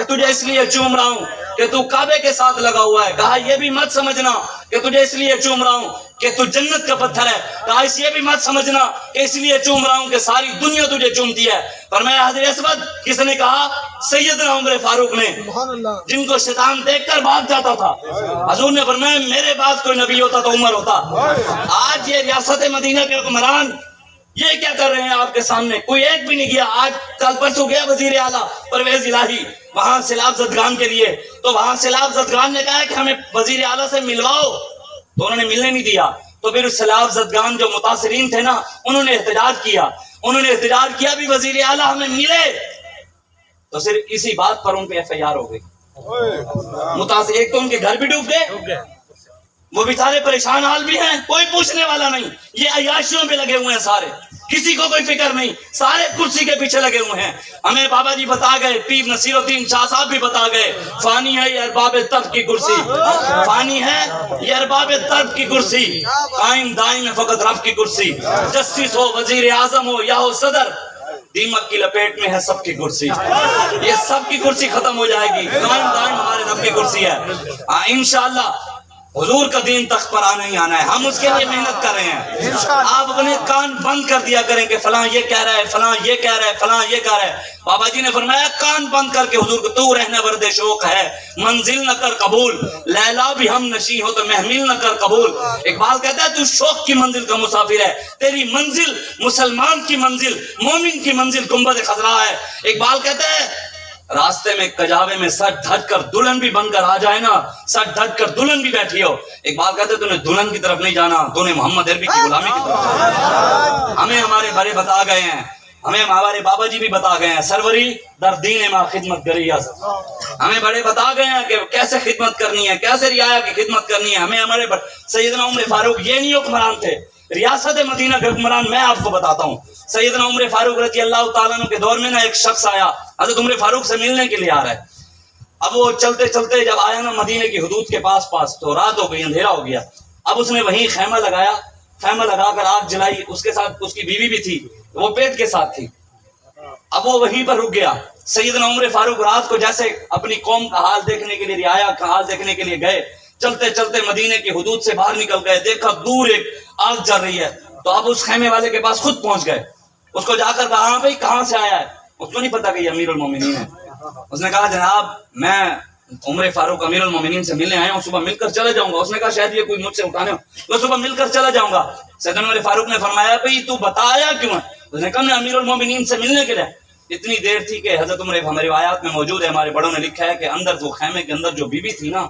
Speaker 2: کہ تجھے اس لیے چوم رہا ہوں کہ تو کعبے کے ساتھ لگا ہوا ہے. کہا یہ بھی مت سمجھنا کہ تجھے اس لیے چوم رہا ہوں کہ تو جنت کا پتھر ہے. کہا اس یہ بھی مت سمجھنا کہ اس لیے چوم رہا ہوں کہ ساری دنیا تجھے چومتی ہے. فرمایا حضرت اسود کس نے کہا؟ سیدنا عمر فاروق نے، جن کو شیطان دیکھ کر بھاگ جاتا تھا. حضور نے فرمایا میرے بعد کوئی نبی ہوتا تو عمر ہوتا. آج یہ ریاست مدینہ کے حکمران یہ کیا کر رہے ہیں آپ کے سامنے؟ کوئی ایک بھی نہیں گیا. آج کل پرسوں گیا وزیر اعلیٰ پرویز الہی وہاں سیلاب زدگان کے لیے، تو وہاں سیلاب زدگان نے کہا کہ ہمیں وزیر اعلیٰ سے ملواؤ، تو انہوں نے ملنے نہیں دیا. تو پھر سیلاب زدگان جو متاثرین تھے نا، انہوں نے احتجاج کیا بھی وزیر اعلیٰ ہمیں ملے. تو صرف اسی بات پر ان پہ ایف آئی آر ہو گئی. متاثر ایک تو ان کے گھر بھی ڈوب گئے، وہ بیچارے پریشان حال بھی ہیں، کوئی پوچھنے والا نہیں. یہ عیاشیوں پہ لگے ہوئے ہیں سارے، کسی کو کوئی فکر نہیں، سارے کرسی کے پیچھے لگے ہوئے ہیں. ہمیں بابا جی بتا گئے، پیر نصیر الدین شاہ صاحب بھی بتا گئے، فانی ہے یہ ارباب طرف کی کرسی، فانی ہے یہ ارباب طرف کی کرسی، قائم دائم ہے فقط رب کی کرسی. جسٹس ہو، وزیر اعظم ہو یا ہو صدر، دیمک کی لپیٹ میں ہے سب کی کرسی. یہ سب کی کرسی ختم ہو جائے گی، قائم دائم ہمارے رب کی کرسی ہے. انشاءاللہ حضور کا دین تخت پر آنا ہی آنا ہے. ہم اس کے لیے محنت کر رہے ہیں. آپ اپنے کان بند کر دیا کریں کہ فلاں یہ کہہ رہا ہے، فلاں یہ کہہ رہا ہے، فلاں یہ کہہ رہا ہے. بابا جی نے فرمایا کان بند کر کے حضور کو، تو رہنا ورد شوق ہے منزل نہ کر قبول، لیلا بھی ہم نشیں ہو تو محمل نہ کر قبول. اقبال کہتا ہے تو شوق کی منزل کا مسافر ہے، تیری منزل مسلمان کی منزل، مومن کی منزل گنبد خضرا ہے. اقبال کہتا ہے راستے میں کجاوے میں سر ڈھک کر دلہن بھی بن کر آ جائے نا، سر ڈھک کر دلہن بھی بیٹھی ہو. اقبال کہتے تو نے دلہن کی طرف نہیں جانا، تو نے محمد عربی کی غلامی کی طرف جانا. ہمیں ہمارے بڑے بتا گئے ہیں، ہمیں ہمارے بابا جی بھی بتا گئے ہیں، سروری در دین ما خدمت کری. ہمیں بڑے بتا گئے ہیں کہ کیسے خدمت کرنی ہے، کیسے رعایا کی خدمت کرنی ہے. ہمیں ہمارے سیدنا عمر فاروق یہ نہیں حکمران تھے، ریاست مدینہ کے حکمران میں آپ کو بتاتا ہوں. سیدنا عمر فاروق رضی اللہ تعالیٰ عنہ کے دور میں نا ایک شخص آیا، حضرت عمر فاروق سے ملنے کے لیے آ رہا ہے. اب وہ چلتے چلتے جب آیا نا مدینے کی حدود کے پاس تو رات ہو گئی، اندھیرا ہو گیا. اب اس نے وہیں خیمہ لگایا، خیمہ لگا کر آگ جلائی. اس کے ساتھ اس کی بیوی بھی تھی، وہ پیٹ کے ساتھ تھی. اب وہ وہیں پر رک گیا. سیدنا عمر فاروق رات کو جیسے اپنی قوم کا حال دیکھنے کے لیے، رعایا کا حال دیکھنے کے لیے گئے، چلتے چلتے مدینے کی حدود سے باہر نکل گئے، دیکھا دور ایک آگ جل رہی ہے. تو اب اس خیمے والے کے پاس خود پہنچ گئے. اس کو جا کر کہا ہاں بھائی کہاں سے آیا ہے؟ اس کو نہیں پتا کہ یہ امیر المومنین ہے. اس نے کہا جناب میں عمر فاروق امیر المومنین سے ملنے آیا ہوں، صبح مل کر چلا جاؤں گا. اس نے کہا شاید یہ کوئی مجھ سے اٹھانے ہو، تو صبح مل کر چلا جاؤں گا. سیدنا عمر فاروق نے فرمایا بھائی تو بتایا کیوں ہے؟ اس نے کہا میں امیر المومنین سے ملنے کے لیے. اتنی دیر تھی کہ حضرت عمر ہماری روایات میں موجود ہے، ہمارے بڑوں نے لکھا ہے کہ اندر وہ خیمے کے اندر جو بیوی تھی نا،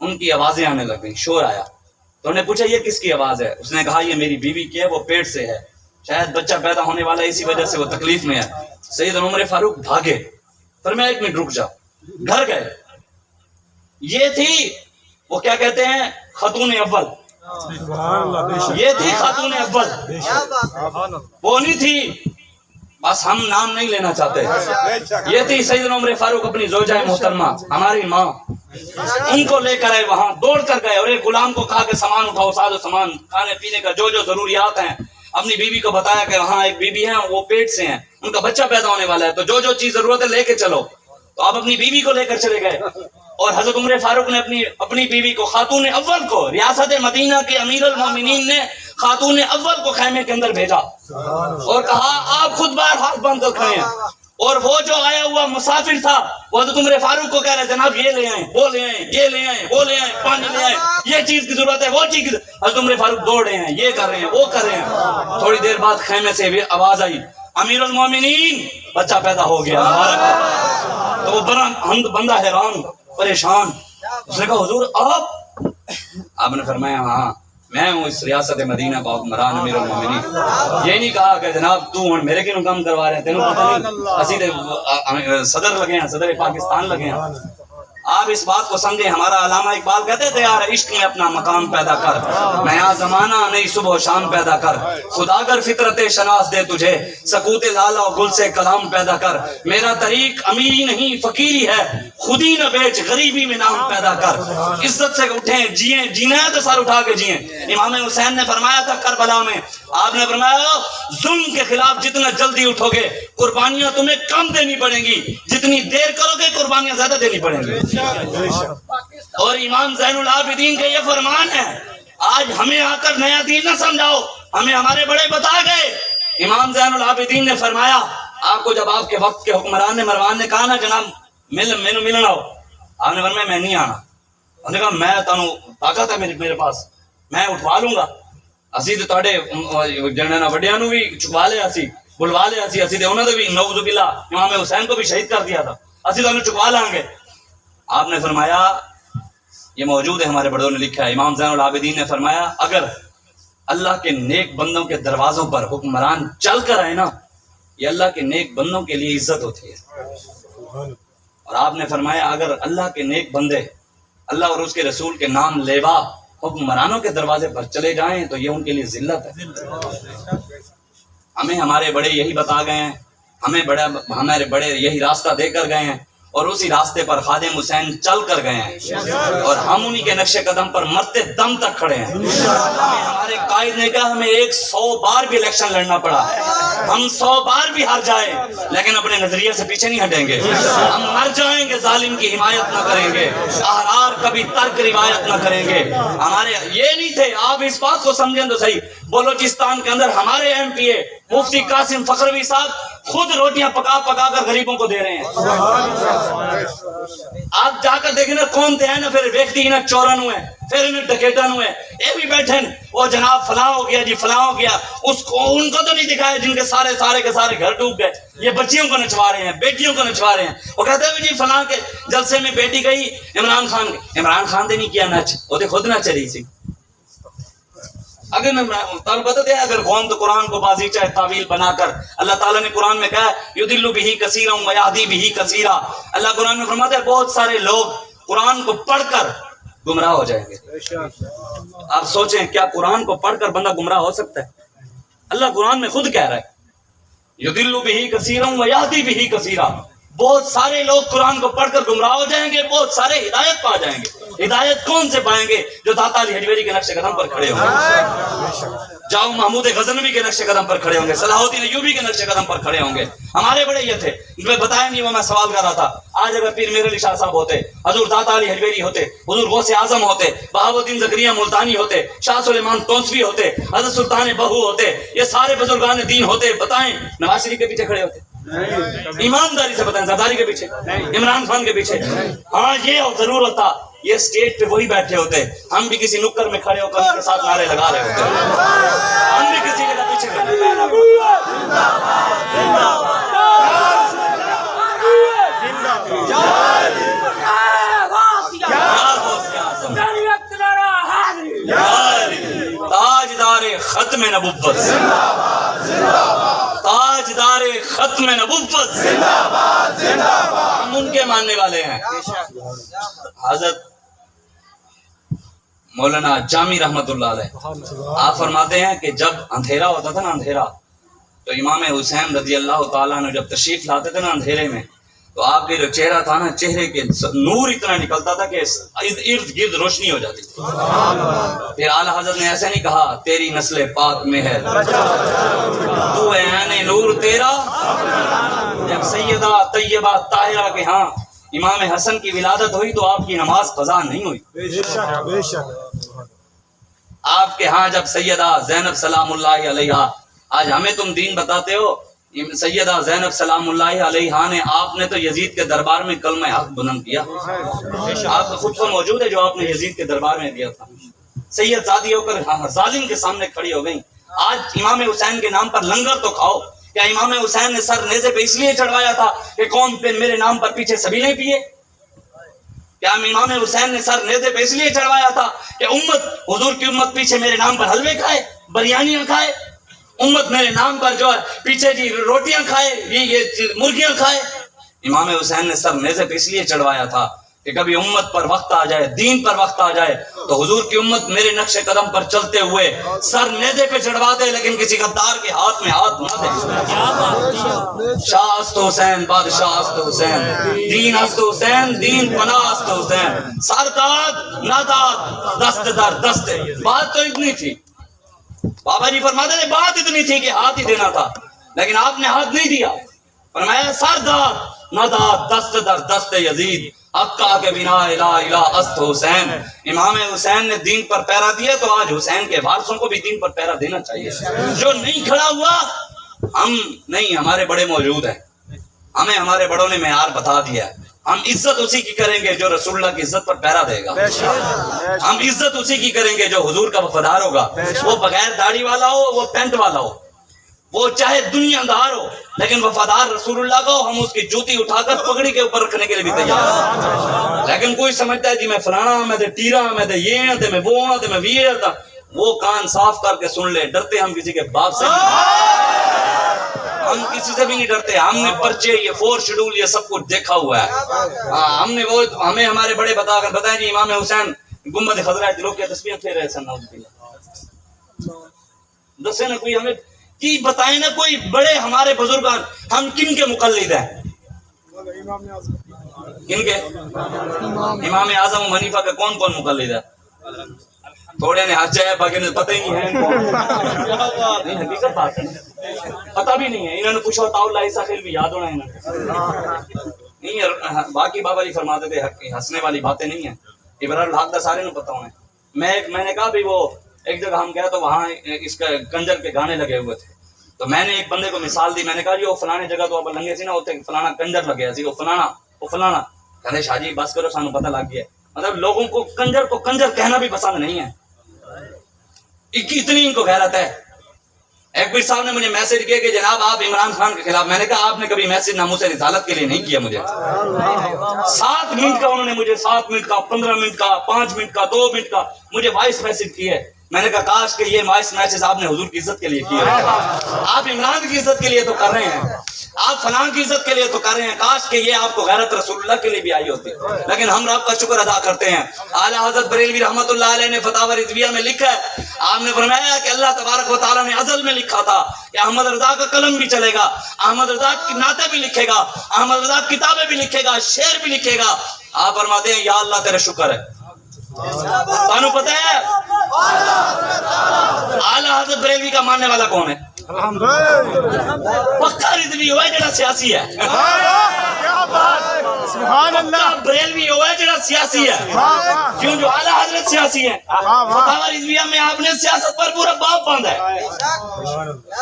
Speaker 2: ان کی آوازیں آنے لگ گئی، شور آیا. تو انہوں نے پوچھا یہ کس کی آواز ہے؟ اس نے کہا یہ میری بیوی کی ہے، وہ پیٹ سے ہے، شاید بچہ پیدا ہونے والا ہے، اسی وجہ سے وہ تکلیف میں ہے. سیدنا عمر فاروق بھاگے، فرمایا ایک منٹ رک جا. گھر گئے. یہ تھی وہ کیا کہتے ہیں خاتون اول، یہ تھی خاتون اول، وہ نہیں تھی، بس ہم نام نہیں لینا چاہتے. یہ تھی سیدنا عمر فاروق اپنی زوجہ محترمہ، ہماری ماں. ان کو لے کر آئے، وہاں دوڑ کر گئے اور ایک غلام کو کہا کہ سامان اٹھاؤ، ساز و سامان کھانے پینے کا جو جو ضروریات ہیں. اپنی بیوی کو بتایا کہ وہاں ایک بیوی ہے، وہ پیٹ سے ہیں، ان کا بچہ پیدا ہونے والا ہے، تو جو جو چیز ضرورت ہے لے کے چلو. تو آپ اپنی بیوی کو لے کر چلے گئے. اور حضرت عمر فاروق نے اپنی بیوی کو، خاتون اول کو، ریاست مدینہ کے امیر المومنین نے خاتون اول کو خیمے کے اندر بھیجا اور کہا آپ خود باہر ہاتھ باندھ کر کھڑے ہیں. اور وہ جو آیا ہوا مسافر تھا وہ حضرت عمر فاروق کو کہہ رہے جناب یہ لے آئیں، وہ لے آئیں، یہ لے آئیں، وہ لے آئیں، پانی لے آئیں، یہ چیز کی ضرورت ہے، وہ چیز کی. حضرت عمر فاروق دوڑ رہے ہیں، یہ کر رہے ہیں، وہ کر رہے ہیں. تھوڑی دیر بعد خیمے سے بھی آواز آئی امیر المومنین بچہ پیدا ہو گیا. تو وہ بندہ حیران پریشان. اس نے کہا حضور آپ نے فرمایا ہاں میں ہوں اس ریاست مدینہ کا حکمران امیر المومنین. یہ نہیں کہا کہ جناب تو میرے کیوں کام کروا رہے ہیں، تینوں پتہ نہیں اسی صدر لگے ہیں، صدر پاکستان لگے ہیں. آپ اس بات کو سمجھیں. ہمارا علامہ اقبال کہتے تھے یار عشق میں اپنا مقام پیدا کر، نیا زمانہ نئی صبح و شام پیدا کر، خدا اگر فطرت شناس دے تجھے، سکوت لالا و گل سے کلام پیدا کر. میرا طریق امیری نہیں فقیری ہے، خودی نہ بیچ غریبی میں نام پیدا کر. عزت سے اٹھیں جییں، جینا ہے تو سر اٹھا کے جییں. امام حسین نے فرمایا تھا کربلا میں، آپ نے فرمایا ظلم کے خلاف جتنا جلدی اٹھو گے قربانیاں تمہیں کم دینی پڑیں گی، جتنی دیر کرو گے قربانیاں زیادہ دینی پڑیں گی۔ اور امام زین العابدین کا یہ فرمان ہے، آج ہمیں آ کر نیا دین نہ سمجھاؤ، ہمیں ہمارے بڑے بتا گئے۔ امام زین العابدین نے فرمایا، آپ کو جب آپ کے وقت کے حکمران نے مروان نے کہا نا جناب ملنا ہو، آپ نے فرمایا میں نہیں آنا۔ انہوں نے کہا میں تانوں طاقت ہے میرے پاس، میں اٹھوا لوں گا، اسی تو تواڈے جننا وڈیاں نو بھی چکوا لیا سی، بلوا لیا سی، اسی تے انہاں نے بھی نعوذ باللہ امام حسین کو بھی شہید کر دیا تھا، اسی تو انہیں چکوا لیں گے۔ آپ نے فرمایا، یہ موجود ہے ہمارے بڑوں نے لکھا ہے، امام زین العابدین نے فرمایا اگر اللہ کے نیک بندوں کے دروازوں پر حکمران چل کر آئے نا، یہ اللہ کے نیک بندوں کے لیے عزت ہوتی ہے۔ اور آپ نے فرمایا اگر اللہ کے نیک بندے اللہ اور اس کے رسول کے نام لیوا حکمرانوں کے دروازے پر چلے جائیں تو یہ ان کے لیے ذلت ہے۔ ہمیں ہمارے بڑے یہی بتا گئے ہیں، ہمارے بڑے یہی راستہ دے کر گئے ہیں، اور اسی راستے پر خادم حسین چل کر گئے ہیں، اور ہم انہی کے نقش قدم پر مرتے دم تک کھڑے ہیں۔ ہمارے قائد نے کہا ہمیں 100 بار بھی الیکشن لڑنا پڑا، ہم 100 بار بھی ہار جائیں لیکن اپنے نظریے سے پیچھے نہیں ہٹیں گے، ہم مر جائیں گے ظالم کی حمایت نہ کریں گے، احرار کبھی ترک روایت نہ کریں گے۔ ہمارے یہ نہیں تھے، آپ اس بات کو سمجھیں تو صحیح، بلوچستان کے اندر ہمارے ایم پی اے مفتی قاسم فخروی صاحب خود روٹیاں پکا پکا کر غریبوں کو دے رہے ہیں۔ آپ جا کر دیکھیں نا کون تھے نا، پھر ویکتی نا چورن ہوئے، پھر انہیں ڈکیٹن ہوئے، یہ بھی بیٹھے وہ جناب فلاں ہو گیا جی فلاں ہو گیا، ان کو تو نہیں دکھایا جن کے سارے کے سارے گھر ڈوب گئے، یہ بچیوں کو نچوا رہے ہیں، بیٹیوں کو نچوا رہے ہیں۔ وہ کہتے ہیں جی فلاں کے جلسے میں بیٹی گئی عمران خان نے نہیں کیا نچ، وہ تو خود نہ چلی سی۔ اگر بتاتے ہیں اگر قوم تو قرآن کو بازی چاہے تعویل بنا کر، اللہ تعالیٰ نے قرآن میں کہا یضل بہ کثیرا ویہدی بہ کثیرا، اللہ قرآن میں فرماتا ہے بہت سارے لوگ قرآن کو پڑھ کر گمراہ ہو جائیں گے۔ آپ سوچیں کیا قرآن کو پڑھ کر بندہ گمراہ ہو سکتا ہے؟ اللہ قرآن میں خود کہہ رہا ہے یضل بہ کثیرا ویہدی بہ کثیرا، بہت سارے لوگ قرآن کو پڑھ کر گمراہ ہو جائیں گے، بہت سارے ہدایت پا جائیں گے۔ ہدایت کون سے پائیں گے؟ جو داتا علی حجویری کے نقش قدم پر کھڑے ہوں گے، جاؤ محمود غزنوی کے نقش قدم پر کھڑے ہوں گے، صلاح الدین ایوبی کے نقش قدم پر کھڑے ہوں گے۔ ہمارے بڑے یہ تھے، میں بتایا نہیں، وہ میں سوال کر رہا تھا، آج اگر پیر میر علی شاہ صاحب ہوتے، حضور داتا علی حجویری ہوتے، حضور غوث اعظم ہوتے، بہاؤ الدین زکریہ ملتانی ہوتے، شاہ سلیمان تونسوی ہوتے، حضرت سلطان بہو ہوتے، یہ سارے بزرگان دین ہوتے، بتائیں نواز شریف کے پیچھے کھڑے ہوتے؟ ایمانداری سے بتائیں، زرداری کے پیچھے، عمران خان کے پیچھے؟ ہاں یہ ضرور ہوتا، یہ اسٹیج پہ وہی بیٹھے ہوتے، ہم بھی کسی نکر میں کھڑے ہو کر ان کے ساتھ نعرے لگا رہے ہوتے، ہم بھی کسی جگہ پیچھے تاجدار ختم نبوت، تاجدار ختم نبوت، ہم ان کے ماننے والے ہیں۔ حضرت مولانا جامی رحمت اللہ علیہ آپ فرماتے ہیں کہ جب اندھیرا ہوتا تھا نا، اندھیرا، تو امام حسین رضی اللہ تعالیٰ نے جب تشریف لاتے تھے نا اندھیرے میں، تو آپ کے جو چہرہ تھا نا، چہرے کے نور اتنا نکلتا تھا کہ ارد گرد روشنی ہو جاتی تھی۔ پھر اعلیٰ حضرت نے ایسے نہیں کہا تیری نسل پاک میں ہے تو ہے عین نور تیرا، جب سیدہ طیبہ طاہرہ کے ہاں امام حسن کی ولادت ہوئی تو آپ کی نماز قضا نہیں ہوئی۔ آپ کے ہاں جب سیدہ زینب سلام اللہ علیہا، آج ہمیں تم دین بتاتے ہو، سیدہ زینب سلام اللہ علیہا نے، آپ نے تو یزید کے دربار میں کلمہ حق بلند کیا، آپ خود کو موجود ہے جو آپ نے یزید کے دربار میں دیا تھا، سید زادی ہو کر ظالم کے سامنے کھڑی ہو گئی۔ آج امام حسین کے نام پر لنگر تو کھاؤ، کیا امام حسین نے سر نیزے پہ اس لیے چڑھوایا تھا کہ کون پہ میرے نام پر پیچھے سبیلیں پیے؟ کیا امام حسین نے سر نیزے پہ اس لیے چڑھوایا تھا کہ امت، حضور کی امت پیچھے میرے نام پر حلوے کھائے، بریانیاں کھائے، امت میرے نام پر جو ہے پیچھے جی روٹیاں کھائے، یہ مرغیاں کھائے؟ امام حسین نے سر نیزے پہ اس لیے چڑھوایا تھا کہ کبھی امت پر وقت آ جائے، دین پر وقت آ جائے تو حضور کی امت میرے نقش قدم پر چلتے ہوئے سر نیزے پہ چڑھوا دے لیکن کسی غدار کے ہاتھ میں ہاتھ نہ دے۔ شاہ است حسین، بادشاہ است حسین، دین است حسین، دین پناہ است حسین، سرداد ناداد دست در دست۔ بات تو اتنی تھی، بابا جی فرماتے تھے بات اتنی تھی کہ ہاتھ ہی دینا تھا، لیکن آپ نے ہاتھ نہیں دیا، فرمایا سرداد نداد دست در دست یزید اکا کے بنا الہ الہ است حسین. امام حسین نے دین پر پیرا دیا تو آج حسین کے وارثوں کو بھی دین پر پیرا دینا چاہیے. جو نہیں کھڑا ہوا ہم نہیں, ہمارے بڑے موجود ہیں, ہمیں ہمارے بڑوں نے معیار بتا دیا ہے. ہم عزت اسی کی کریں گے جو رسول اللہ کی عزت پر پیرا دے گا. ہم عزت اسی کی کریں گے جو حضور کا وفادار ہوگا. وہ بغیر داڑھی والا ہو, وہ پینٹ والا ہو, وہ چاہے دنیا دار ہو, لیکن وفادار رسول اللہ کو ہم اس کی جوتی اٹھا کر پگڑی کے اوپر رکھنے کے لیے بھی تیار ہیں. لیکن کوئی سمجھتا ہے جی میں فلانا, میں دے ٹیرا, میں دے یہ ہوں, میں وہ ہوں, میں یہ ہوں. وہ کان صاف کر کے سن لے, ڈرتے ہم کسی کے باپ سے نہیں, ہم کسی سے بھی نہیں ڈرتے. ہم نے پرچے, یہ 4 شیڈول, یہ سب کچھ دیکھا ہوا ہے. ہم نے وہ ہمیں ہمارے بڑے بتا کر بتائیں جی امام حسین گنبد خضرا لوگ کے تسبیح پھیر رہے سن. دسے نا کوئی ہمیں کی بتائیں نا کوئی بڑے ہمارے بزرگان, ہم کن کے مقلد ہیں؟ کن کے؟ امام اعظم ابو حنیفہ کا کون کون مقلد ہے؟ تھوڑے نے ہاتھ چاہے, باقی نے پتہ ہی نہیں ہے ان کو. نہیں, حقیقت بات ہے, پتہ بھی نہیں ہے. انہوں نے پوچھا تھا اللہ عیسیٰ خیل بھی یاد ہونا ہے نہیں. باقی بابا جی فرماتے تھے ہنسنے والی باتیں نہیں ہیں. ابراہیم الحق دا سارے نوں پتہ ہونا ہے. میں نے کہا بھی وہ ایک جگہ ہم گئے تو وہاں اس کا کنجر کے گانے لگے ہوئے تھے. تو میں نے ایک بندے کو مثال دی, میں نے کہا جی وہ فلانے جگہ تو آپ لنگے سی نا, اتنے فلانا کنجر لگے سی, وہ فلانا. کہتے شاہ جی بس کرو, سانو پتہ لگ گیا. مطلب لوگوں کو کنجر کہنا بھی پسند نہیں ہے, اتنی ان کو غیرت ہے. ایک کوئی صاحب نے مجھے میسج کیا کہ جناب آپ عمران خان کے خلاف. میں نے کہا آپ نے کبھی میسج ناموس رسالت کے لیے نہیں کیا مجھے. 7 منٹ کا انہوں نے مجھے 7 منٹ کا 15 منٹ کا 5 منٹ کا 2 منٹ کا مجھے وائس میسج کیا ہے. میں نے کہا کاش کہ یہ وائس میسج آپ نے حضور کی عزت کے لیے کیا ہے. آپ عمران کی عزت کے لیے تو کر رہے ہیں, آپ فلاں کی عزت کے لیے تو کر رہے ہیں, کاش کہ یہ آپ کو غیرت رسول اللہ کے لیے بھی آئی ہوتی. لیکن ہم رب کا شکر ادا کرتے ہیں. اعلیٰ حضرت بریلوی رحمۃ اللہ علیہ نے فتاوی رضویہ میں لکھا ہے, آپ نے فرمایا کہ اللہ تبارک و تعالیٰ نے ازل میں لکھا تھا کہ احمد رضا کا قلم بھی چلے گا, احمد رضا کی نعتیں بھی لکھے گا, احمد رضا کتابیں بھی لکھے گا, شعر بھی لکھے گا. آپ فرماتے ہیں یا اللہ تیرا شکر ہے. تانوں پتہ ہے اعلیٰ حضرت بریلوی کا ماننے والا کون ہے؟ پکا رضوی ہوا ہے جڑا سیاسی ہے. پکا بریلوی ہوا ہے جڑا سیاسی ہے. کیوں؟ جو اعلیٰ حضرت سیاسی ہیں. فتاوی رضویہ میں آپ نے سیاست پر پورا باب باندھا ہے,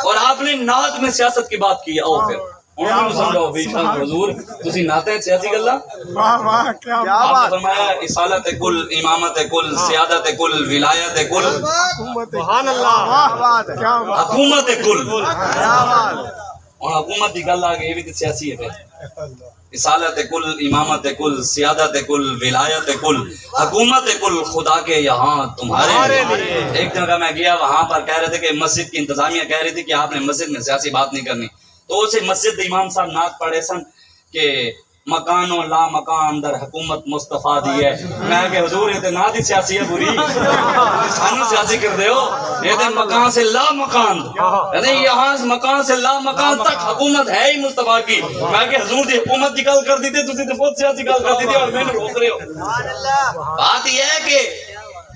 Speaker 2: اور آپ نے نعت میں سیاست کی بات کی ہے. آؤ پھر انہوں نے سمجھاؤ بے شک حضور تسی نعتیں سیاسی گلاں. آپ نے فرمایا اصالت کل, امامت کل, سیادت کل, ولایت کل,
Speaker 4: سبحان اللہ,
Speaker 2: حکومت کل. اور حکومت کی گل آ گئی, یہ بھی تو سیاسی ہے. پھر اصالت کل, امامت کل, سیادت کل, ولایت کل, حکومت کل خدا کے یہاں تمہارے لیے. ایک جگہ میں گیا, وہاں پر کہہ رہے تھے کہ مسجد کی انتظامیہ کہہ رہی تھی کہ آپ نے مسجد میں سیاسی بات نہیں کرنی. تو اسے مسجد امام صاحب نعت پڑھے سن کہ مکان و لا مکان اندر حکومت مصطفیٰ دی ہے. میں کہ حضور یہ تو نعت ہی سیاسی ہے بری, سانو سیاسی کر دے ہو. یہ تو مکان سے لا مکان, یعنی یہاں مکان سے لا مکان تک حکومت ہے ہی مصطفیٰ کی. میں کہ حضور دی حکومت کی گل کر دی تھی, تسی تو بہت سیاسی گل کر دی تھی اور میں نے روک رہے ہو. بات یہ ہے کہ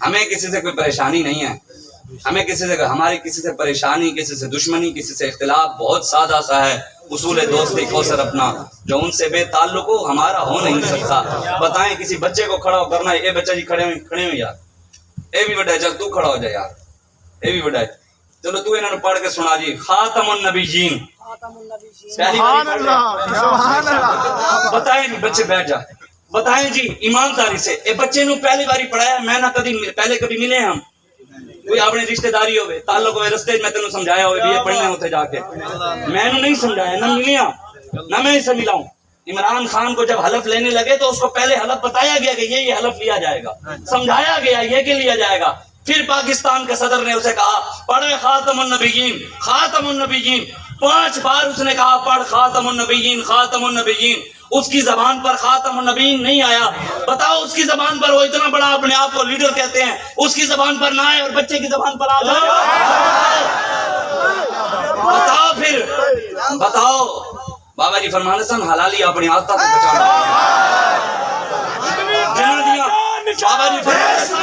Speaker 2: ہمیں کسی سے کوئی پریشانی نہیں ہے, ہمیں کسی سے, ہماری کسی سے پریشانی, کسی سے دشمنی, کسی سے اختلاف بہت سادہ سا ہے. اصول دوستی کو سر اپنا جو ان سے بے تعلق ہو ہمارا ہو نہیں سکتا. بتائیں کسی بچے کو کھڑا ہو کرنا ہے, اے بچہ جی کھڑے ہوئے یار, اے بھی بڑا ہے, چل تو کھڑا ہو جائے یار, اے بھی بڑا ہے, چلو تو انہوں نے پڑھ کے سنا جی خاتم النبیین. بتائیں بچے بیٹھ جا, بتائیں جی ایمانداری سے, اے بچے نو پہلی باری پڑھایا, میں نہ پہلے کبھی ملے ہم, کوئی اپنے رشتہ داری ہوئے, تعلق ہوئے, رستے میں تینوں سمجھایا ہوئے بھی یہ پڑھنے ہوتے جا کے, میں نے نہیں سمجھایا, نہ ملیا, نہ میں اسے ملا ہوں. عمران خان کو جب حلف لینے لگے تو اس کو پہلے حلف بتایا گیا کہ یہ حلف لیا جائے گا, سمجھایا گیا یہ کہ لیا جائے گا. پھر پاکستان کے صدر نے اسے کہا پڑھے خاتم النبیین, خاتم النبیین. 5 بار اس نے کہا پڑھ خاتم النبیین, خاتم النبیین. اس کی زبان پر خاتم النبیین نہیں آیا. بتاؤ اس کی زبان پر, وہ اتنا بڑا اپنے آپ کو لیڈر کہتے ہیں, اس کی زبان پر نہ آئے اور بچے کی زبان پر آ جائے. بتاؤ پھر, بتاؤ. بابا جی فرمانے سن حلالی اپنی عادتوں کو بچانا. بابا جی فرمانے سن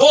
Speaker 2: 2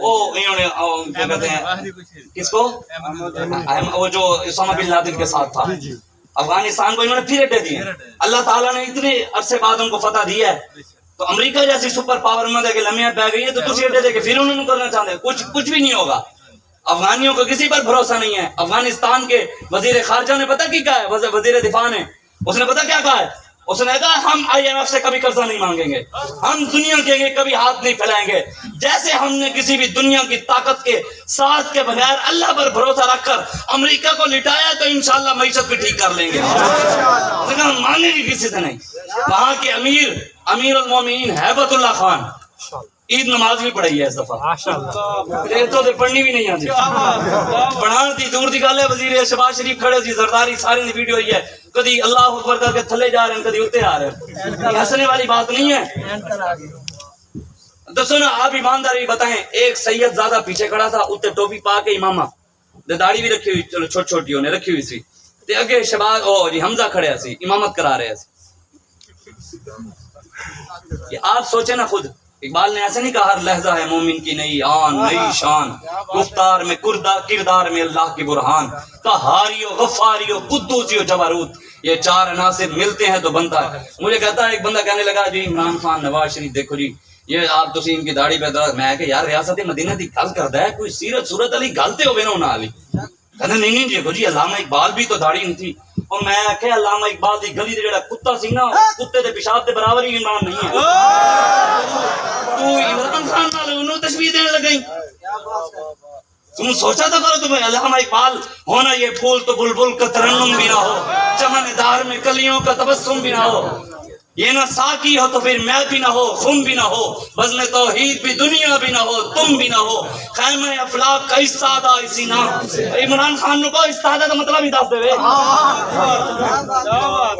Speaker 2: وہ انہوں نے کیا کہتے ہیں کس کو وہ جو اسامہ بن لادن کے ساتھ تھا افغانستان کو انہوں نے پھر اڈے دیے اللہ تعالیٰ نے اتنے عرصے بعد ان کو فتح دی ہے تو امریکہ جیسی سپر پاور میں دے کے لمحیت پہ گئی ہے تو تسی اڈے دے کے پھر انہوں نے کرنا چاہتے ہیں کچھ بھی نہیں ہوگا افغانیوں کو کسی پر بھروسہ نہیں ہے افغانستان کے وزیر خارجہ نے پتہ کی کہا ہے وزیر دفاع نے اس نے پتہ کیا کہا ہے اس نے کہا ہم IMF سے کبھی قرضہ نہیں مانگیں گے ہم دنیا کے لیے کبھی ہاتھ نہیں پھیلائیں گے جیسے ہم نے کسی بھی دنیا کی طاقت کے ساتھ کے بغیر اللہ پر بھروسہ رکھ کر امریکہ کو لٹایا تو انشاءاللہ معیشت بھی ٹھیک کر لیں گے لیکن ہم مانیں گے کسی سے نہیں وہاں کے امیر المومنین ہیبت اللہ خان عید نماز بھی پڑھائی ہے اس دفعہ تو پڑھنی بھی نہیں آتی پڑھان دی دور دی گل ہے وزیر شہباز شریف کھڑے سی زرداری سارے دی ویڈیو ہوئی ہے کدی اللہ اکبر کر کے تھلے جا رہے ہیں کدی اتنے آ رہے ہیں یہ ہنسنے والی بات نہیں ہے تو سنا آپ ایمانداری بتائیں ایک سید زیادہ پیچھے کھڑا تھا اتنے ٹوپی پا کے امامہ داڑھی بھی رکھی ہوئی چلو چھوٹی چھوٹی ہونے رکھی ہوئی سی تے اگے شہباز جی حمزہ کھڑے سی امامت کرا رہے سی آپ سوچیں نا خود اقبال نے ایسے نہیں کہا ہر لہجہ ہے مومن کی نئی آن نئی شان گفتار میں کردار میں اللہ کی برہان قہاری و غفاری و قدوسی و جبروت یہ چار عناصر ملتے ہیں تو بنتا ہے مجھے کہتا ہے ایک بندہ کہنے لگا جی عمران خان نواز شریف دیکھو جی یہ آپ تسی ان کی داڑھی پہ درد میں کہ یار ریاست مدینہ دی گل کردا ہے کوئی سیرت صورت علی گلتے ہوئے نا انہاں علی کہنا نہیں دیکھو جی علامہ اقبال بھی تو داڑھی نہیں تھی اور میں کہ علامہ اقبال دی گلی دے جڑا کتا سی نا کتے دے پیشاب دے برابر ہی عمران نہیں ہے تو عمران خان نال انہوں تشبیہ دینے لگئی تم سوچا تھا کرو تمہیں علامہ اقبال ہونا یہ پھول تو بلبل کا ترنم بھی نہ ہو چمن دار میں کلیوں کا تبسم بھی نہ ہو یہ نہ ساقی ہو تو پھر میں بھی نہ ہو خم بھی نہ ہو بزم توحید بھی دنیا بھی نہ ہو تم بھی نہ ہو خیمہ افلاق کا استادہ اسی نام عمران خان کو استادہ کا مطلب ہی دس دے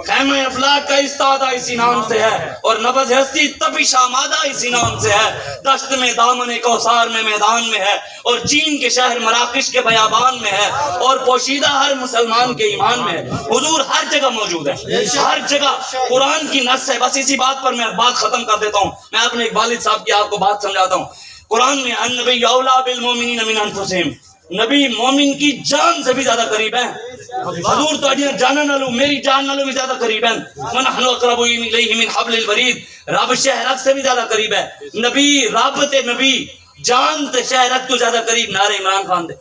Speaker 2: خیمہ افلاق کا استادہ اسی نام سے ہے اور نبض ہستی تپش آمادہ اسی نام سے ہے دشت میں دامن کوثر میں میدان میں ہے اور چین کے شہر مراکش کے بیابان میں ہے اور پوشیدہ ہر مسلمان کے ایمان میں ہے حضور ہر جگہ موجود ہے ہر جگہ قرآن کی نص ہے بس اسی بات پر میں بات ختم کر دیتا ہوں میں اپنے ایک والد صاحب کی آپ کو بات سمجھاتا ہوں قرآن میں النبی اولا بالمومنین من انفسہم نبی مومن کی جان سے بھی زیادہ قریب ہے حضور تو اجیاں جانا نہ لو میری جان نہ لو بھی زیادہ قریب ہے ونحن اقرب الیہ من حبل الورید رب شہرک سے بھی زیادہ قریب ہے نبی رب تے نبی جان تے شہرک تو زیادہ قریب نعرہ عمران خان دے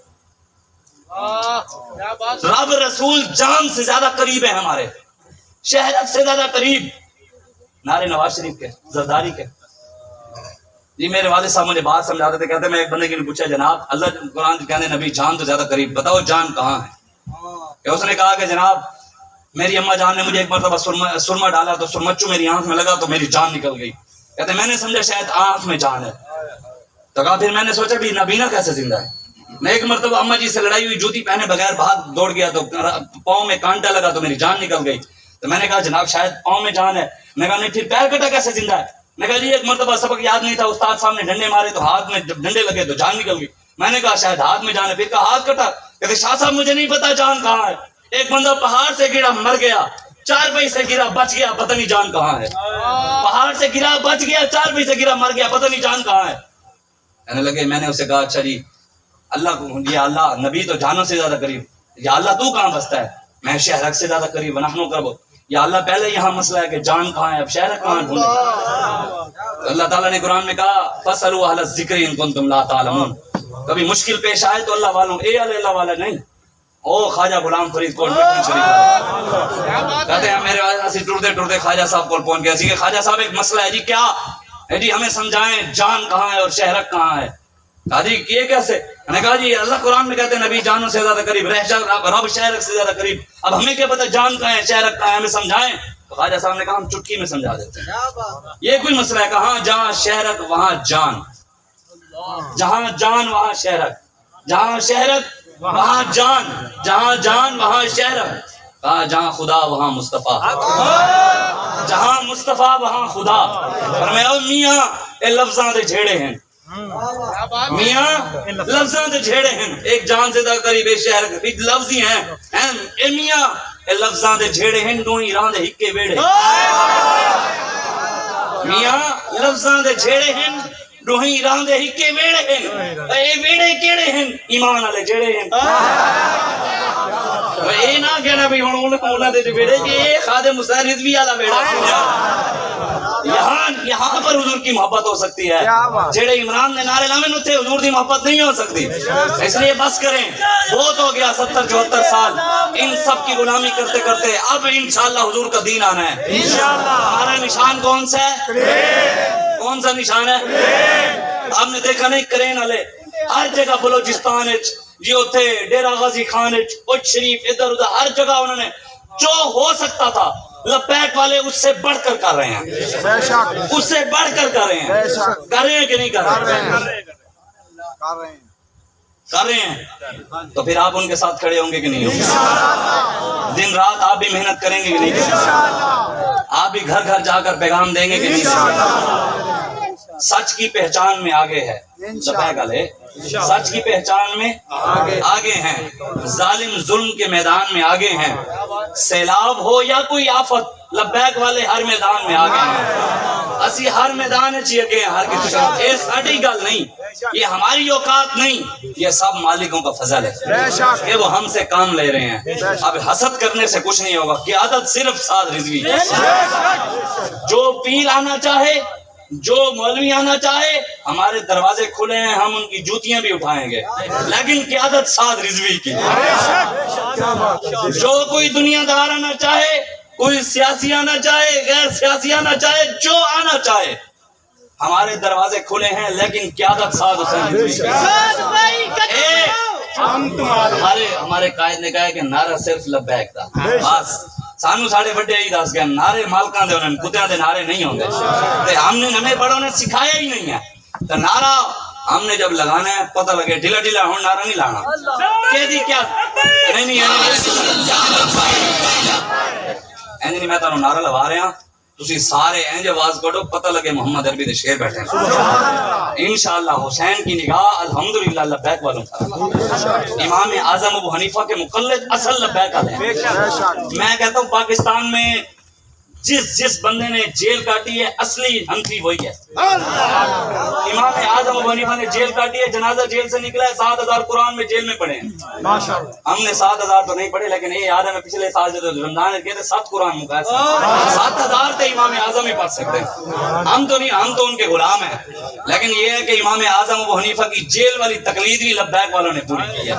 Speaker 2: رب رسول جان سے زیادہ قریب ہے ہمارے شہرک سے زیادہ قریب نعرے نواز شریف کے زرداری کے جی میرے والد صاحب مجھے بات سمجھاتے تھے کہتے میں ایک بندے کی نے پوچھا جناب اللہ قرآن کہنے نبی جان تو زیادہ قریب بتاؤ جان کہاں ہے کہ اس نے کہا کہ جناب میری اماں جان نے مجھے ایک مرتبہ سرما ڈالا تو سرمچو میری آنکھ میں لگا تو میری جان نکل گئی کہتے میں نے سمجھا شاید آنکھ میں جان ہے تو کہا پھر میں نے سوچا بھی نبینا کیسے زندہ ہے میں ایک مرتبہ اماں جی سے لڑائی ہوئی جوتی پہنے بغیر بھاگ دوڑ گیا تو پاؤں میں کانٹا لگا تو میری جان نکل گئی تو میں نے کہا جناب شاید پاؤں میں جان ہے میں کہا نہیں پھر پیر کٹا کیسے زندہ ہے میں کہا جی ایک مرتبہ سبق یاد نہیں تھا استاد صاحب نے ڈنڈے مارے تو ہاتھ میں جب ڈنڈے لگے تو جان نکل گئی میں نے کہا شاید ہاتھ میں جان ہے پھر کہا ہاتھ کٹا کہتے شاہ صاحب مجھے نہیں پتا جان کہاں ہے ایک بندہ پہاڑ سے گرا مر گیا 4 پائی سے گرا بچ گیا پتہ نہیں جان کہاں ہے پہاڑ سے گرا بچ گیا 4 پائی سے گرا مر گیا پتہ نہیں جان کہاں ہے کہنے لگے میں نے اسے کہا اچھا جی اللہ یا اللہ نبی تو جانوں سے زیادہ قریب یا اللہ تو کہاں بستا ہے میں شہرک سے زیادہ قریب ونحن کربو یا اللہ پہلے یہاں مسئلہ ہے کہ جان کہاں ہے اب شہرک کہاں ڈھونڈے اللہ تعالیٰ نے قرآن میں کہا فَاسْأَلُوا أَهْلَ الذِّكْرِ إِن كُنتُمْ لَا تَعْلَمُونَ کبھی مشکل پیش آئے تو اللہ والوں اللہ والا نہیں او خواجہ غلام فرید کوٹ مٹن شریف کہتے ہیں میرے واسطے اسی ٹرتے خواجہ صاحب کو پہنچ گیا سی کہ خواجہ صاحب ایک مسئلہ ہے جی کیا ہے جی ہمیں سمجھائیں جان کہاں ہے اور شہرک کہاں ہے کہا جی یہ کیسے میں نے کہا جی اللہ قرآن میں کہتے ہیں نبی جانوں سے زیادہ قریب رب شہرک سے زیادہ قریب اب ہمیں کیا پتا جان کہاں ہے شہرک کہاں ہے ہمیں سمجھائیں تو خواجہ صاحب نے کہا ہم چٹکی میں سمجھا دیتے ہیں یہ کوئی مسئلہ ہے کہاں جہاں شہرک وہاں جان جہاں جان وہاں شہرک جہاں شہرک وہاں جان جہاں جان وہاں شہرک کہا جہاں خدا وہاں مصطفیٰ جہاں مصطفیٰ وہاں خدا فرمایا میاں اے لفظاں دے جھیڑے ہیں میاں لفظاں دے جھیڑے ہیں ایک جان سے زیادہ قریب شہر لفظ ہی ہیں اے میاں اے لفظاں دے جھیڑے ہیں ڈوئی راں دے ہکے ویڑے میاں لفظاں دے جھیڑے ہیں روحی راندے ہکے ویڑے ہیں اے ویڑے کیڑے ہیں ایمان والے جڑے ہیں اے نہ کہنا بھی ہن انہاں دے ویڑے کہ اے خادم حسین رضوی والا ویڑا یہاں پر حضور کی محبت ہو سکتی ہے جڑے عمران نے نعرے لامن اتھے حضور دی محبت نہیں ہو سکتی اس لیے بس کریں بہت ہو گیا 70-74 سال ان سب کی غلامی کرتے کرتے اب انشاءاللہ حضور کا دین آنا ہے ہمارا نشان کون سا ہے کون سا نشان ہے آپ نے دیکھا نہیں کرین والے ہر جگہ بلوچستان جی اتھے ڈیرہ غازی خان اچ شریف ادھر ادھر ہر جگہ انہوں نے جو ہو سکتا تھا لبیک والے اس سے بڑھ کر کر رہے ہیں اس سے بڑھ کر کر رہے ہیں کر رہے ہیں کہ نہیں کر رہے کر رہے ہیں تو پھر آپ ان کے ساتھ کھڑے ہوں گے کہ نہیں ہوں گے دن رات آپ بھی محنت کریں گے کہ نہیں کریں گے آپ بھی گھر گھر جا کر پیغام دیں گے کہ نہیں دیں گے سچ کی پہچان میں آگے ہے لبیک والے سچ کی پہچان میں آگے ہیں ظالم ظلم کے میدان میں آگے ہیں سیلاب ہو یا کوئی آفت لبیک والے ہر میدان میں آگے ہیں اسی ہر میدان اچھی اگے ہیں ہر کسی یہ ساڑی گل نہیں یہ ہماری اوقات نہیں یہ سب مالکوں کا فضل ہے کہ وہ ہم سے کام لے رہے ہیں اب حسد کرنے سے کچھ نہیں ہوگا قیادت صرف سعد رضوی جو پیر آنا چاہے جو مولوی آنا چاہے ہمارے دروازے کھلے ہیں ہم ان کی جوتیاں بھی اٹھائیں گے لیکن قیادت سعد رضوی کی جو کوئی دنیا دار آنا چاہے کوئی سیاسی آنا چاہے غیر سیاسی آنا چاہے جو آنا چاہے ہمارے دروازے کھلے ہیں لیکن قیادت سعد حسین رضوی کی ہمارے قائد نے کہا کہ نعرہ صرف لبیک تھا بس سانو ساڑھے بڑے ہی دس گیا نعرے مالکاں دے انہوں نے کتیاں دے نعرے نہیں ہوں گے ہم نے ہمیں بڑوں نے سکھایا ہی نہیں ہے تو نعرہ ہم نے جب لگانا ہے پتہ لگے ڈھیلا ڈھیلا ہوں نعرہ نہیں لانا کہہ دی کیا نہیں میں تانوں نعرہ لوا رہے ہیں تسی سارے اینج آواز پڑھو پتہ لگے محمد عربی دے شیر بیٹھے ہیں انشاءاللہ حسین کی نگاہ الحمدللہ لبیک والوں کا امام اعظم ابو حنیفہ کے مقلد اصل لبیک والے ہیں میں کہتا ہوں پاکستان میں جس بندے نے جیل کاٹی ہے اصلی حنفی وہی ہے امام اعظم ابو حنیفہ نے جیل کاٹی ہے جنازہ جیل سے نکلا ہے 7000 قرآن میں جیل میں پڑھے ہیں ہم نے 7000 تو نہیں پڑھے لیکن یہ یاد ہے میں پچھلے سال جو رمضان میں کہتے 7 قرآن مکائے 7000 تھے امام اعظم ہی پڑھ سکتے ہیں ہم تو نہیں ہم تو ان کے غلام ہیں لیکن یہ ہے کہ امام اعظم ابو حنیفہ کی جیل والی تقلید بھی لبیک والوں نے پوری کی ہے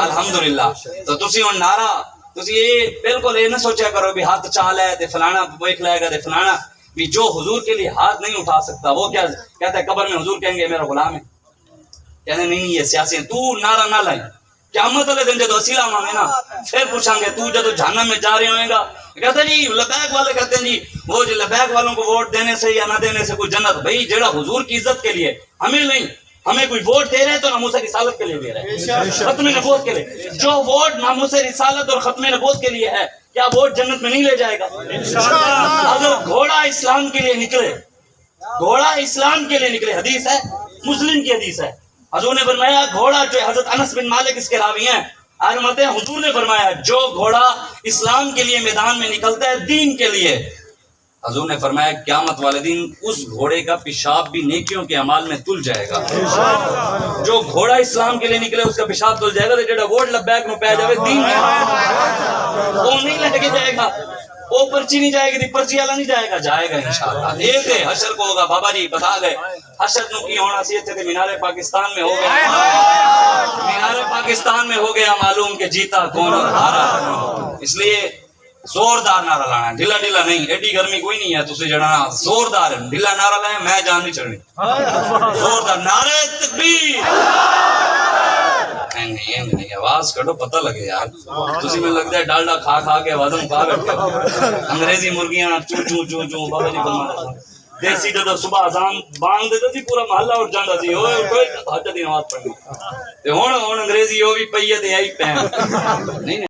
Speaker 2: الحمدللہ تو تسی ان نعرہ تسی یہ بالکل یہ نہ سوچا کرو بھی ہاتھ چال ہے تے فلانا بیک لائے گا تے فلانا بھی جو حضور کے لیے ہاتھ نہیں اٹھا سکتا وہ کیا کہتا ہے قبر میں حضور کہیں گے میرا غلام ہے کہتے ہیں نہیں یہ سیاسی ہیں تو نعرہ نہ لائیں قیامت والے دن جدو اصیلہ مانگے نا پھر پوچھیں گے تو جدو جہنم میں جا رہے ہوئے گا کہتے ہیں جی لبیک والے کہتے ہیں جی وہ جو لبیک والوں کو ووٹ دینے سے یا نہ دینے سے کوئی جنت بھائی جڑا حضور کی عزت کے لیے ہمیں نہیں ہمیں کوئی ووٹ دے رہے ہیں تو ناموس رسالت کے لیے دے رہے ہیں ختم نبوت کے لیے جو ووٹ ناموس رسالت اور ختم نبوت کے لیے ہے کیا ووٹ جنت میں نہیں لے جائے گا اگر گھوڑا اسلام کے لیے نکلے گھوڑا اسلام کے لیے نکلے حدیث ہے مسلم کی حدیث ہے حضور نے فرمایا گھوڑا جو حضرت انس بن مالک اس کے راوی ہیں حضور نے فرمایا جو گھوڑا اسلام کے لیے میدان میں نکلتا ہے دین کے لیے حضور نے فرمایا قیامت والے دن اس گھوڑے کا پیشاب بھی نیکیوں کے اعمال میں تل جائے گا جو گھوڑا اسلام کے لیے نکلے اس کا پیشاب تل جائے گا تو جڑا ووٹ لبیک میں پہ جائے دین میں وہ نہیں لے کے جائے گا وہ پرچی نہیں جائے گی پرچی والا نہیں جائے گا انشاءاللہ ایک ہے حشر کو ہوگا بابا جی بتا گئے حشر نو کی ہونا سی تھے مینار پاکستان میں ہو گیا مینار پاکستان میں ہو گیا معلوم کہ جیتا کون اور ہارا اس لیے زوردار نعرہ لانا ہے ڈھیلا ڈھیلا نہیں ایڈی گرمی کوئی نہیں ہے تسی جڑا زوردار ہے ڈھیلا نعرہ لائیں میں جان نہیں چڑھنی زوردار نعرہ تکبیر نہیں آواز کٹو پتہ لگے یار تسی میں لگتا ہے ڈالڈا کھا کھا کے آوازم پا بیٹھے انگریزی مرغیاں چوں چوں چوں چوں بابا جی فرماتا تھا دیسی جدو صبح اذان بانگ دیتا سی پورا محلہ اٹھ جاندا سی اوئے کوئی حج دی نماز پڑھنی تے ہن انگریزی او بھی پئی ہے تے آئی پین نہیں